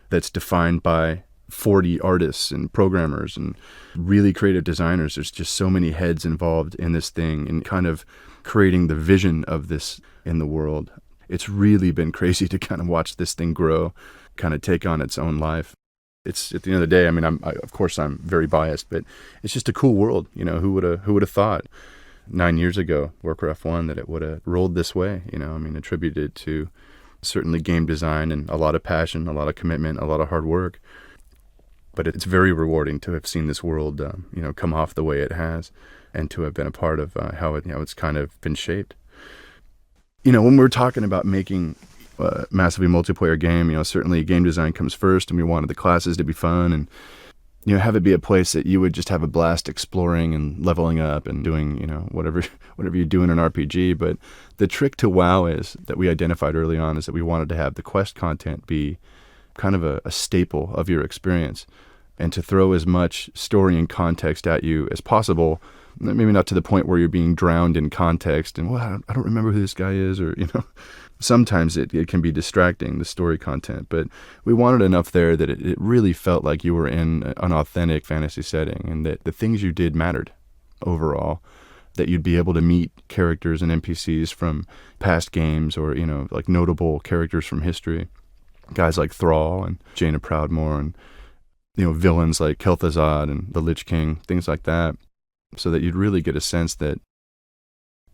that's defined by 40 artists and programmers and really creative designers. There's just so many heads involved in this thing and kind of creating the vision of this in the world. It's really been crazy to kind of watch this thing grow, kind of take on its own life. It's at the end of the day, I mean, of course I'm very biased, but it's just a cool world. You know, who would have thought 9 years ago, Warcraft 1, that it would have rolled this way? You know, I mean, attributed to certainly game design and a lot of passion, a lot of commitment, a lot of hard work. But it's very rewarding to have seen this world, come off the way it has, and to have been a part of how it's kind of been shaped. You know, when we're talking about making a massively multiplayer game, you know, certainly game design comes first, and we wanted the classes to be fun and, you know, have it be a place that you would just have a blast exploring and leveling up and doing, you know, whatever you do in an RPG. But the trick to WoW is that we identified early on is that we wanted to have the quest content be kind of a staple of your experience, and to throw as much story and context at you as possible. Maybe not to the point where you're being drowned in context and, well, I don't remember who this guy is, or, you know, sometimes it can be distracting, the story content, but we wanted enough there that it really felt like you were in an authentic fantasy setting, and that the things you did mattered overall, that you'd be able to meet characters and NPCs from past games, or, you know, like notable characters from history, guys like Thrall and Jaina Proudmoore, and, you know, villains like Kel'Thuzad and the Lich King, things like that, so that you'd really get a sense that,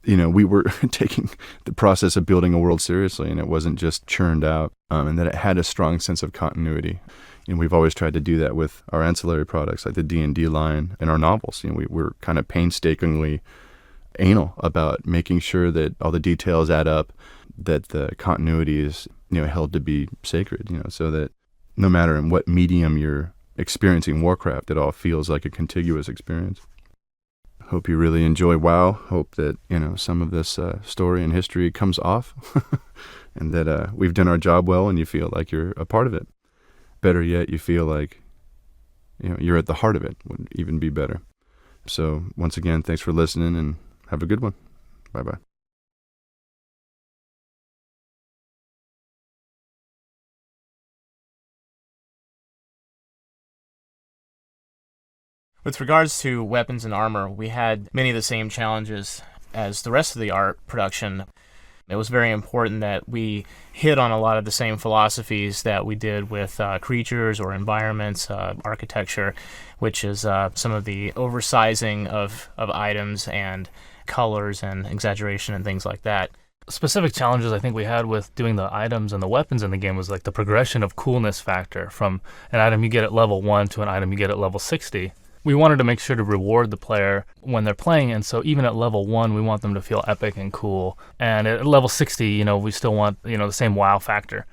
you know, we were taking the process of building a world seriously, and it wasn't just churned out, and that it had a strong sense of continuity. And we've always tried to do that with our ancillary products like the D&D line and our novels. You know, we're kind of painstakingly anal about making sure that all the details add up, that the continuity is, you know, held to be sacred, you know, so that no matter in what medium you're experiencing Warcraft, it all feels like a contiguous experience. Hope you really enjoy WoW. Hope that, you know, some of this story and history comes off and that we've done our job well and you feel like you're a part of it. Better yet, you feel like, you know, you're at the heart of it, would even be better. So once again, thanks for listening and have a good one. Bye-bye. With regards to weapons and armor, we had many of the same challenges as the rest of the art production. It was very important that we hit on a lot of the same philosophies that we did with creatures or environments, architecture, which is some of the oversizing of items and colors and exaggeration and things like that. Specific challenges I think we had with doing the items and the weapons in the game was like the progression of coolness factor from an item you get at level 1 to an item you get at level 60. We wanted to make sure to reward the player when they're playing, and so even at level 1, we want them to feel epic and cool. And at level 60, you know, we still want, you know, the same wow factor.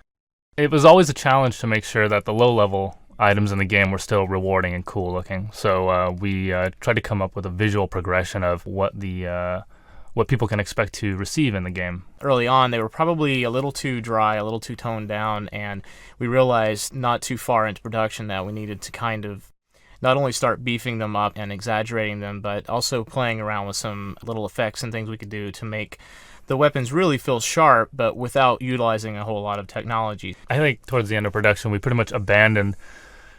It was always a challenge to make sure that the low-level items in the game were still rewarding and cool looking. So we tried to come up with a visual progression of what people can expect to receive in the game. Early on, they were probably a little too dry, a little too toned down, and we realized not too far into production that we needed to kind of not only start beefing them up and exaggerating them, but also playing around with some little effects and things we could do to make the weapons really feel sharp, but without utilizing a whole lot of technology. I think towards the end of production, we pretty much abandoned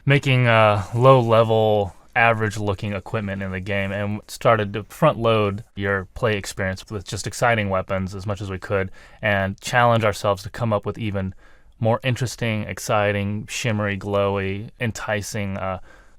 making low-level, average-looking equipment in the game and started to front-load your play experience with just exciting weapons as much as we could and challenge ourselves to come up with even more interesting, exciting, shimmery, glowy, enticing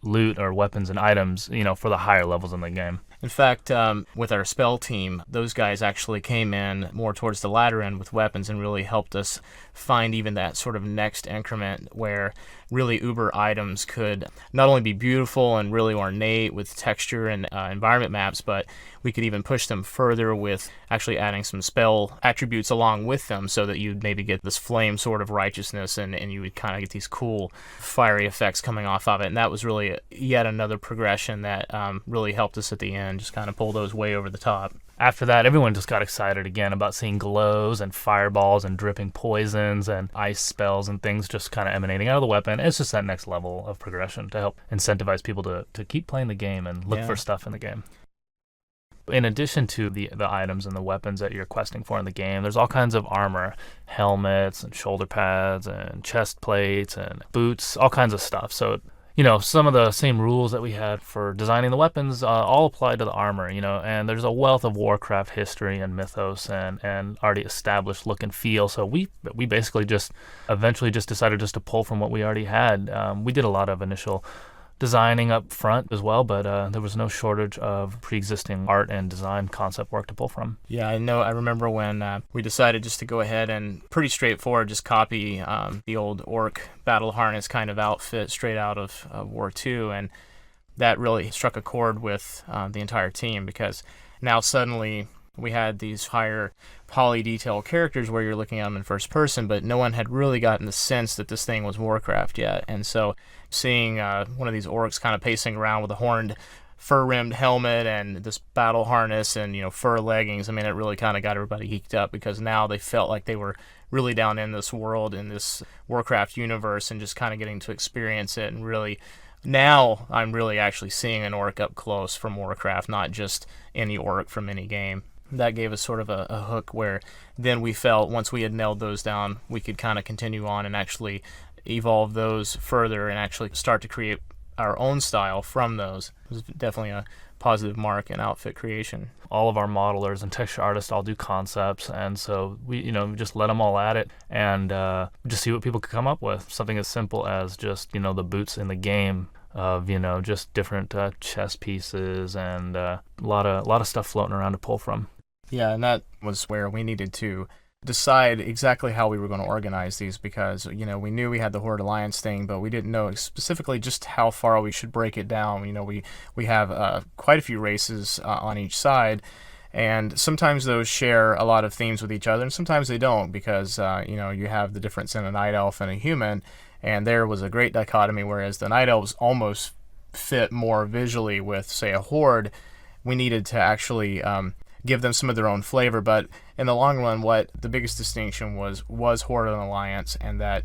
loot or weapons and items, you know, for the higher levels in the game. In fact, with our spell team, those guys actually came in more towards the latter end with weapons and really helped us find even that sort of next increment where really uber items could not only be beautiful and really ornate with texture and environment maps, but we could even push them further with actually adding some spell attributes along with them so that you'd maybe get this flame sort of righteousness and you would kind of get these cool fiery effects coming off of it. And that was really yet another progression that really helped us at the end, just kind of pull those way over the top. After that, everyone just got excited again about seeing glows and fireballs and dripping poisons and ice spells and things just kind of emanating out of the weapon. It's just that next level of progression to help incentivize people to keep playing the game and look for stuff in the game. In addition to the items and the weapons that you're questing for in the game, there's all kinds of armor, helmets and shoulder pads and chest plates and boots, all kinds of stuff. So some of the same rules that we had for designing the weapons all apply to the armor, and there's a wealth of Warcraft history and mythos and already established look and feel. So we basically just eventually just decided just to pull from what we already had. We did a lot of initial designing up front as well, but there was no shortage of pre-existing art and design concept work to pull from. Yeah, I remember when we decided just to go ahead and pretty straightforward just copy the old orc battle harness kind of outfit straight out of War II, and that really struck a chord with the entire team, because now suddenly we had these higher poly detail characters where you're looking at them in first person, but no one had really gotten the sense that this thing was Warcraft yet. And so seeing one of these orcs kind of pacing around with a horned fur-rimmed helmet and this battle harness and fur leggings, I mean, it really kind of got everybody geeked up, because now they felt like they were really down in this world, in this Warcraft universe, and just kind of getting to experience it. And really, now I'm really actually seeing an orc up close from Warcraft, not just any orc from any game. That gave us sort of a hook where then we felt once we had nailed those down, we could kind of continue on and actually evolve those further and actually start to create our own style from those. It was definitely a positive mark in outfit creation. All of our modelers and texture artists all do concepts, and so we just let them all at it and just see what people could come up with. Something as simple as just the boots in the game of just different chess pieces and a lot of stuff floating around to pull from. Yeah, and that was where we needed to decide exactly how we were going to organize these, because we knew we had the Horde Alliance thing, but we didn't know specifically just how far we should break it down. We have quite a few races on each side, and sometimes those share a lot of themes with each other, and sometimes they don't, because you have the difference in a night elf and a human, and there was a great dichotomy. Whereas the night elves almost fit more visually with, say, a horde, we needed to actually give them some of their own flavor. But in the long run, what the biggest distinction was Horde and Alliance, and that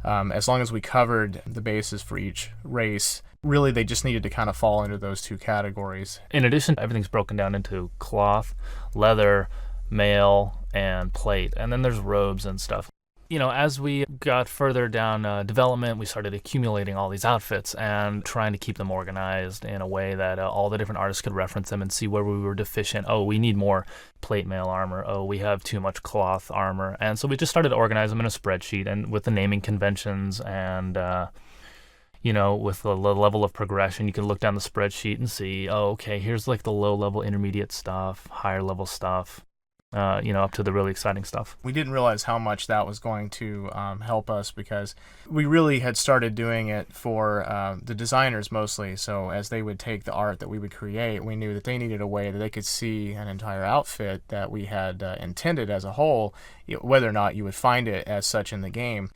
as long as we covered the bases for each race, really they just needed to kind of fall into those two categories. In addition, everything's broken down into cloth, leather, mail, and plate, and then there's robes and stuff. As we got further down development, we started accumulating all these outfits and trying to keep them organized in a way that all the different artists could reference them and see where we were deficient. Oh, we need more plate mail armor. Oh, we have too much cloth armor. And so we just started to organize them in a spreadsheet, and with the naming conventions and with the level of progression, you can look down the spreadsheet and see, oh, okay, here's like the low-level intermediate stuff, higher-level stuff. Up to the really exciting stuff. We didn't realize how much that was going to help us, because we really had started doing it for the designers mostly. So as they would take the art that we would create, we knew that they needed a way that they could see an entire outfit that we had intended as a whole, whether or not you would find it as such in the game.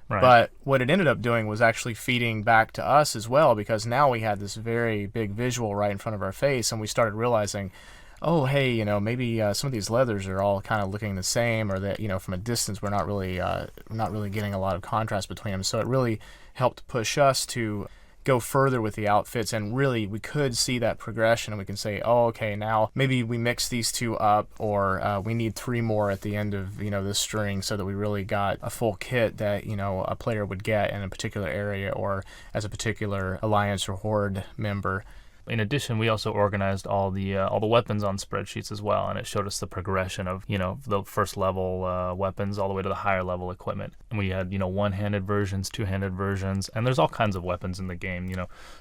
Right. But what it ended up doing was actually feeding back to us as well, because now we had this very big visual right in front of our face, and we started realizing, oh, hey, maybe some of these leathers are all kind of looking the same, or that, from a distance we're not really getting a lot of contrast between them. So it really helped push us to go further with the outfits, and really we could see that progression, and we can say, oh, okay, now maybe we mix these two up, or we need 3 more at the end of this string, so that we really got a full kit that a player would get in a particular area or as a particular Alliance or Horde member. In addition, we also organized all the weapons on spreadsheets as well, and it showed us the progression of the first level weapons all the way to the higher level equipment. And we had one-handed versions, two-handed versions, and there's all kinds of weapons in the game.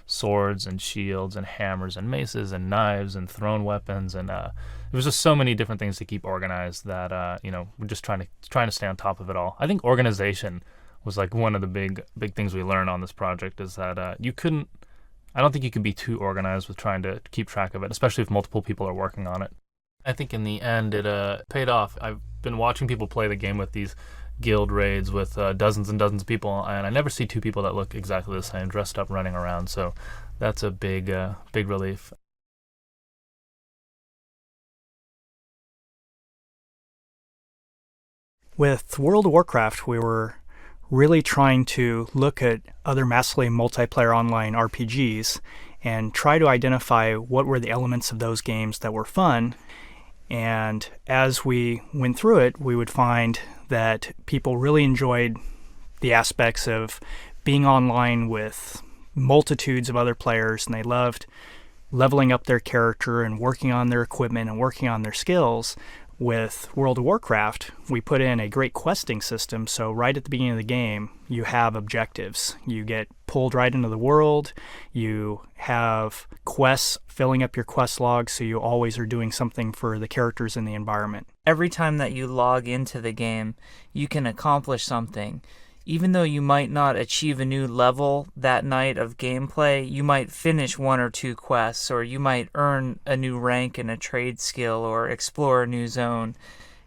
Swords and shields and hammers and maces and knives and thrown weapons, and it was just so many different things to keep organized that we're just trying to stay on top of it all. I think organization was like one of the big things we learned on this project, is that I don't think you can be too organized with trying to keep track of it, especially if multiple people are working on it. I think in the end it paid off. I've been watching people play the game with these guild raids with dozens and dozens of people, and I never see 2 people that look exactly the same dressed up running around, so that's a big relief. With World of Warcraft, we were really trying to look at other massively multiplayer online RPGs and try to identify what were the elements of those games that were fun. And as we went through it, we would find that people really enjoyed the aspects of being online with multitudes of other players, and they loved leveling up their character and working on their equipment and working on their skills. With World of Warcraft, we put in a great questing system, so right at the beginning of the game, you have objectives. You get pulled right into the world, you have quests filling up your quest log, so you always are doing something for the characters in the environment. Every time that you log into the game, you can accomplish something. Even though you might not achieve a new level that night of gameplay, you might finish one or two quests, or you might earn a new rank in a trade skill or explore a new zone.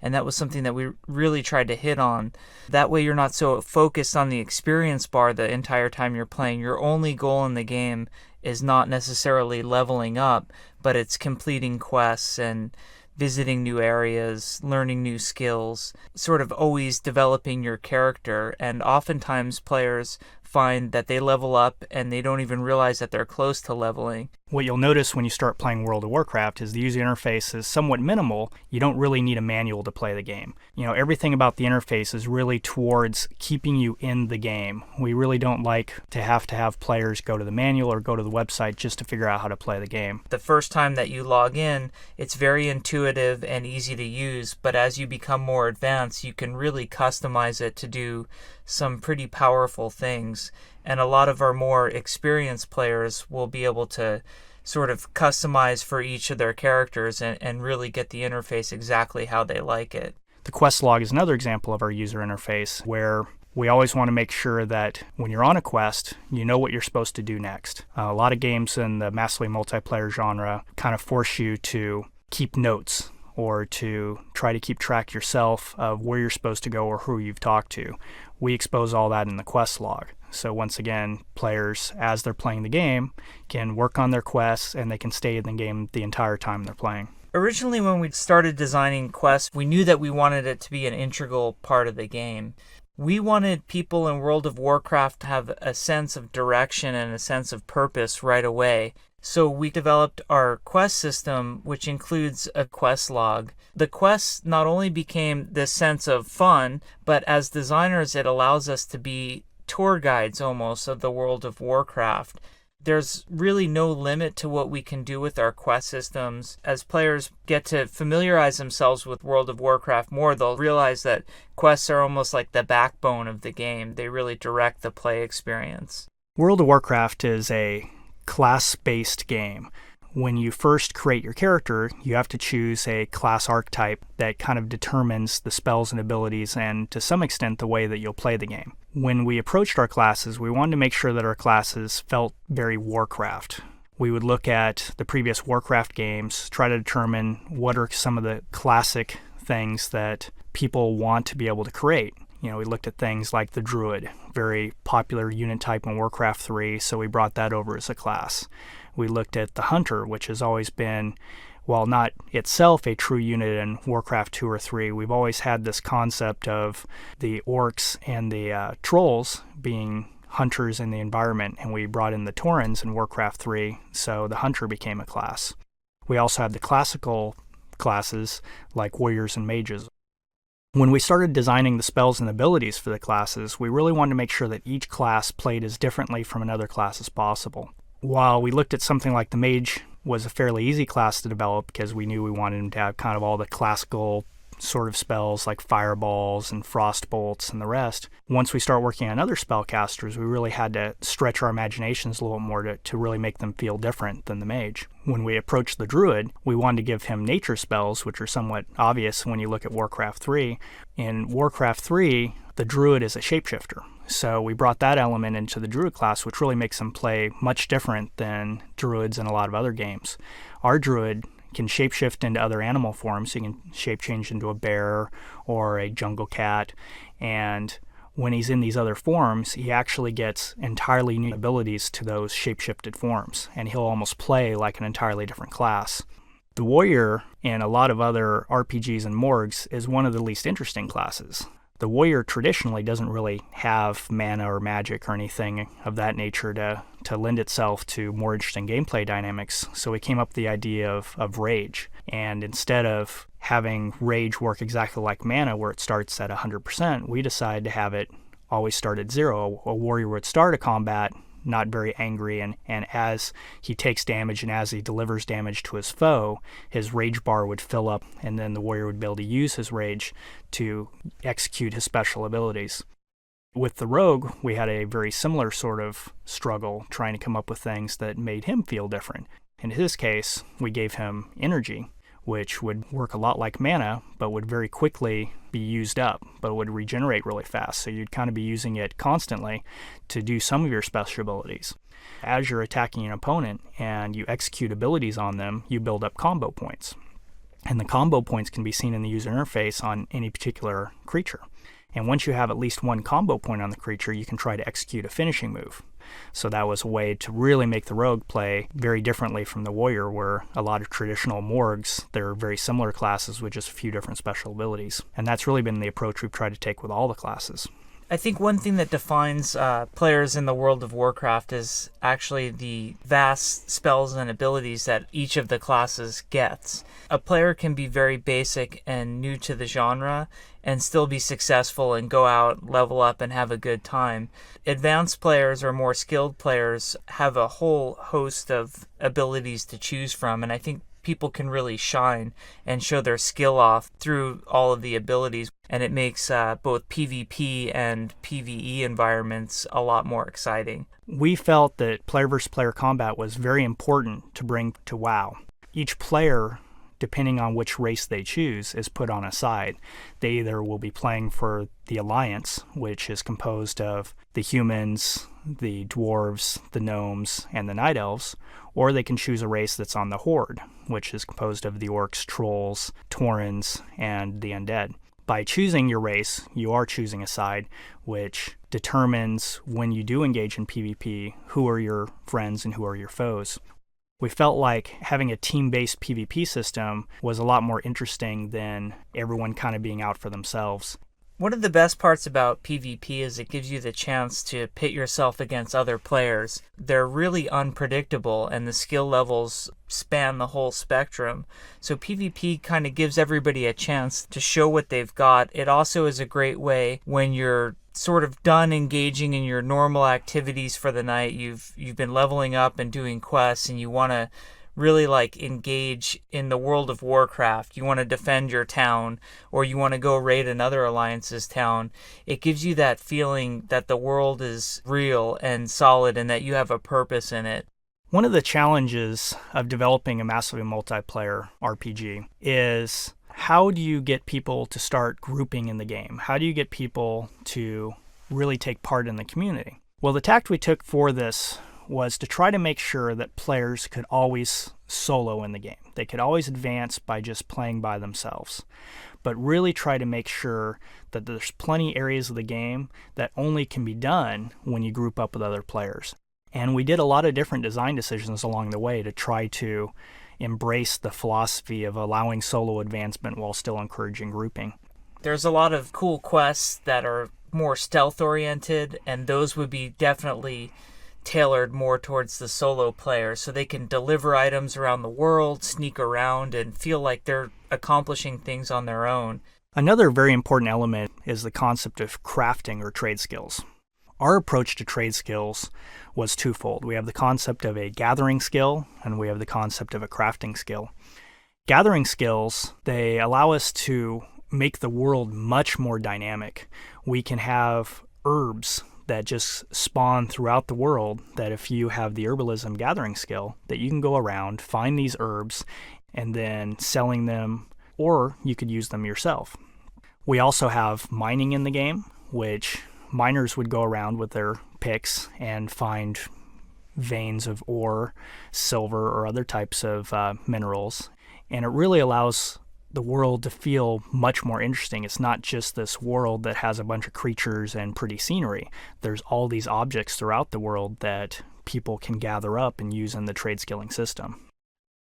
And that was something that we really tried to hit on. That way you're not so focused on the experience bar the entire time you're playing. Your only goal in the game is not necessarily leveling up, but it's completing quests and visiting new areas, learning new skills, sort of always developing your character. And oftentimes players find that they level up and they don't even realize that they're close to leveling. What you'll notice when you start playing World of Warcraft is the user interface is somewhat minimal. You don't really need a manual to play the game. Everything about the interface is really towards keeping you in the game. We really don't like to have players go to the manual or go to the website just to figure out how to play the game. The first time that you log in, it's very intuitive and easy to use, but as you become more advanced, you can really customize it to do some pretty powerful things. And a lot of our more experienced players will be able to sort of customize for each of their characters and really get the interface exactly how they like it. The quest log is another example of our user interface where we always want to make sure that when you're on a quest, you know what you're supposed to do next. A lot of games in the massively multiplayer genre kind of force you to keep notes or to try to keep track yourself of where you're supposed to go or who you've talked to. We expose all that in the quest log. So once again, players, as they're playing the game, can work on their quests and they can stay in the game the entire time they're playing. Originally, when we started designing quests, we knew that we wanted it to be an integral part of the game. We wanted people in World of Warcraft to have a sense of direction and a sense of purpose right away. So we developed our quest system, which includes a quest log. The quests not only became this sense of fun, but as designers, it allows us to be tour guides almost of the World of Warcraft. There's really no limit to what we can do with our quest systems. As players get to familiarize themselves with World of Warcraft more, they'll realize that quests are almost like the backbone of the game. They really direct the play experience. World of Warcraft is a class-based game. When you first create your character, you have to choose a class archetype that kind of determines the spells and abilities and, to some extent, the way that you'll play the game. When we approached our classes, we wanted to make sure that our classes felt very Warcraft. We would look at the previous Warcraft games, try to determine what are some of the classic things that people want to be able to create. We looked at things like the Druid, very popular unit type in Warcraft 3, so we brought that over as a class. We looked at the Hunter, which has always been, while not itself a true unit in Warcraft 2 or 3, we've always had this concept of the orcs and the trolls being hunters in the environment, and we brought in the Taurens in Warcraft 3, so the Hunter became a class. We also had the classical classes like warriors and mages. When we started designing the spells and abilities for the classes, we really wanted to make sure that each class played as differently from another class as possible. While we looked at something like the mage was a fairly easy class to develop because we knew we wanted him to have kind of all the classical sort of spells like fireballs and frost bolts and the rest. Once we start working on other spellcasters, we really had to stretch our imaginations a little more to really make them feel different than the mage. When we approached the druid, we wanted to give him nature spells, which are somewhat obvious when you look at Warcraft 3. In Warcraft 3, the druid is a shapeshifter. So we brought that element into the druid class, which really makes him play much different than druids in a lot of other games. Our druid can shapeshift into other animal forms. He can shape change into a bear or a jungle cat. And when he's in these other forms, he actually gets entirely new abilities to those shapeshifted forms. And he'll almost play like an entirely different class. The warrior in a lot of other RPGs and morgs is one of the least interesting classes. The warrior traditionally doesn't really have mana or magic or anything of that nature to lend itself to more interesting gameplay dynamics, so we came up with the idea of rage. And instead of having rage work exactly like mana where it starts at 100%, we decided to have it always start at 0. A warrior would start a combat not very angry, and as he takes damage and as he delivers damage to his foe, his rage bar would fill up, and then the warrior would be able to use his rage to execute his special abilities. With the rogue, we had a very similar sort of struggle trying to come up with things that made him feel different. In his case, we gave him energy, which would work a lot like mana, but would very quickly be used up, but would regenerate really fast. So you'd kind of be using it constantly to do some of your special abilities. As you're attacking an opponent and you execute abilities on them, you build up combo points. And the combo points can be seen in the user interface on any particular creature. And once you have at least one combo point on the creature, you can try to execute a finishing move. So that was a way to really make the rogue play very differently from the warrior, where a lot of traditional morgs, they're very similar classes with just a few different special abilities. And that's really been the approach we've tried to take with all the classes. I think one thing that defines players in the World of Warcraft is actually the vast spells and abilities that each of the classes gets. A player can be very basic and new to the genre and still be successful and go out, level up, and have a good time. Advanced players or more skilled players have a whole host of abilities to choose from, and I think people can really shine and show their skill off through all of the abilities, and it makes both PvP and PvE environments a lot more exciting. We felt that player versus player combat was very important to bring to WoW. Each player, depending on which race they choose, is put on a side. They either will be playing for the Alliance, which is composed of the humans, the dwarves, the gnomes, and the night elves, or they can choose a race that's on the Horde, which is composed of the orcs, trolls, taurens, and the undead. By choosing your race, you are choosing a side, which determines when you do engage in PvP, who are your friends and who are your foes. We felt like having a team-based PvP system was a lot more interesting than everyone kind of being out for themselves. One of the best parts about PvP is it gives you the chance to pit yourself against other players. They're really unpredictable, and the skill levels span the whole spectrum. So PvP kind of gives everybody a chance to show what they've got. It also is a great way when you're sort of done engaging in your normal activities for the night. You've been leveling up and doing quests, and you want to really engage in the World of Warcraft. You want to defend your town, or you want to go raid another alliance's town. It gives you that feeling that the world is real and solid and that you have a purpose in it. One of the challenges of developing a massively multiplayer RPG is, how do you get people to start grouping in the game? How do you get people to really take part in the community? Well, the tact we took for this was to try to make sure that players could always solo in the game. They could always advance by just playing by themselves, but really try to make sure that there's plenty areas of the game that only can be done when you group up with other players. And we did a lot of different design decisions along the way to try to embrace the philosophy of allowing solo advancement while still encouraging grouping. There's a lot of cool quests that are more stealth-oriented, and those would be definitely tailored more towards the solo player, so they can deliver items around the world, sneak around, and feel like they're accomplishing things on their own. Another very important element is the concept of crafting or trade skills. Our approach to trade skills was twofold. We have the concept of a gathering skill, and we have the concept of a crafting skill. Gathering skills, they allow us to make the world much more dynamic. We can have herbs that just spawn throughout the world, that if you have the herbalism gathering skill, that you can go around, find these herbs, and then selling them, or you could use them yourself. We also have mining in the game, which miners would go around with their picks and find veins of ore, silver, or other types of minerals. And it really allows the world to feel much more interesting. It's not just this world that has a bunch of creatures and pretty scenery. There's all these objects throughout the world that people can gather up and use in the trade skilling system.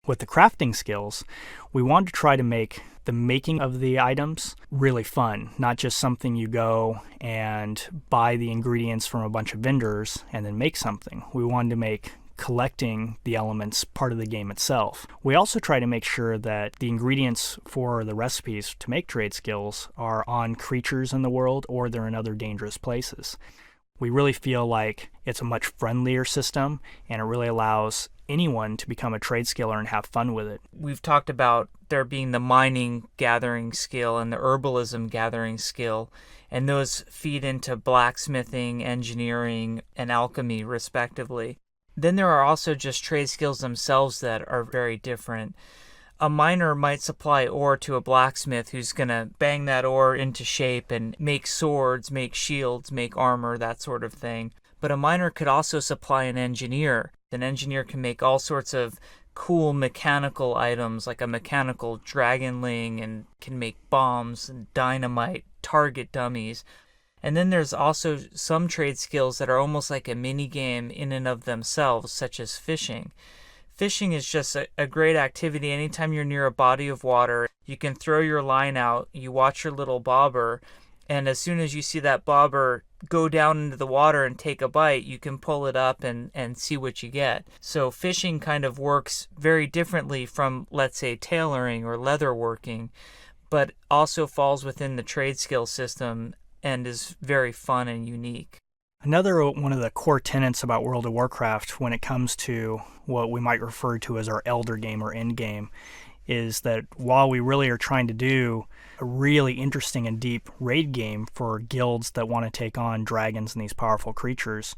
With the crafting skills, we wanted to try to make the making of the items really fun, not just something you go and buy the ingredients from a bunch of vendors and then make something. We wanted to make collecting the elements part of the game itself. We also try to make sure that the ingredients for the recipes to make trade skills are on creatures in the world, or they're in other dangerous places. We really feel like it's a much friendlier system, and it really allows anyone to become a trade skiller and have fun with it. We've talked about there being the mining gathering skill and the herbalism gathering skill, and those feed into blacksmithing, engineering, and alchemy, respectively. Then there are also just trade skills themselves that are very different. A miner might supply ore to a blacksmith who's going to bang that ore into shape and make swords, make shields, make armor, that sort of thing. But a miner could also supply an engineer. An engineer can make all sorts of cool mechanical items, like a mechanical dragonling, and can make bombs and dynamite, target dummies. And then there's also some trade skills that are almost like a mini game in and of themselves, such as fishing. Fishing is just a great activity. Anytime you're near a body of water, you can throw your line out, you watch your little bobber, and as soon as you see that bobber go down into the water and take a bite, you can pull it up and see what you get. So fishing kind of works very differently from, let's say, tailoring or leatherworking, but also falls within the trade skill system and is very fun and unique. Another one of the core tenets about World of Warcraft when it comes to what we might refer to as our elder game or end game is that while we really are trying to do a really interesting and deep raid game for guilds that want to take on dragons and these powerful creatures,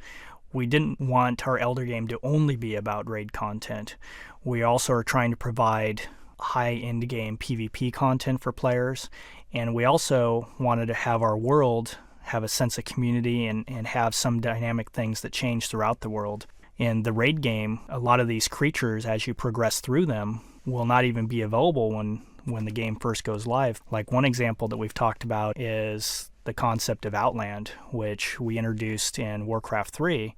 we didn't want our elder game to only be about raid content. We also are trying to provide high-end game PvP content for players, and we also wanted to have our world have a sense of community and have some dynamic things that change throughout the world. In the raid game, a lot of these creatures, as you progress through them, will not even be available when the game first goes live. Like one example that we've talked about is the concept of Outland, which we introduced in Warcraft 3.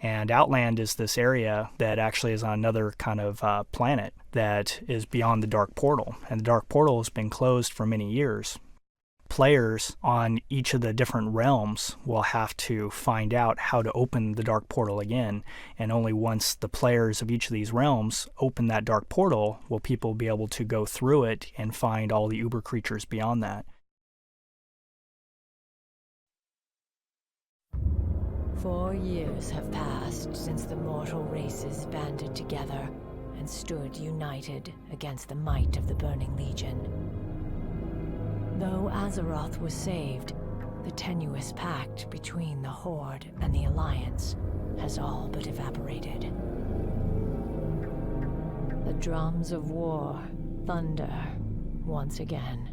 And Outland is this area that actually is on another kind of planet that is beyond the Dark Portal. And the Dark Portal has been closed for many years. Players on each of the different realms will have to find out how to open the Dark Portal again, and only once the players of each of these realms open that Dark Portal will people be able to go through it and find all the uber creatures beyond that. 4 years have passed since the mortal races banded together and stood united against the might of the Burning Legion. Though Azeroth was saved, the tenuous pact between the Horde and the Alliance has all but evaporated. The drums of war thunder once again.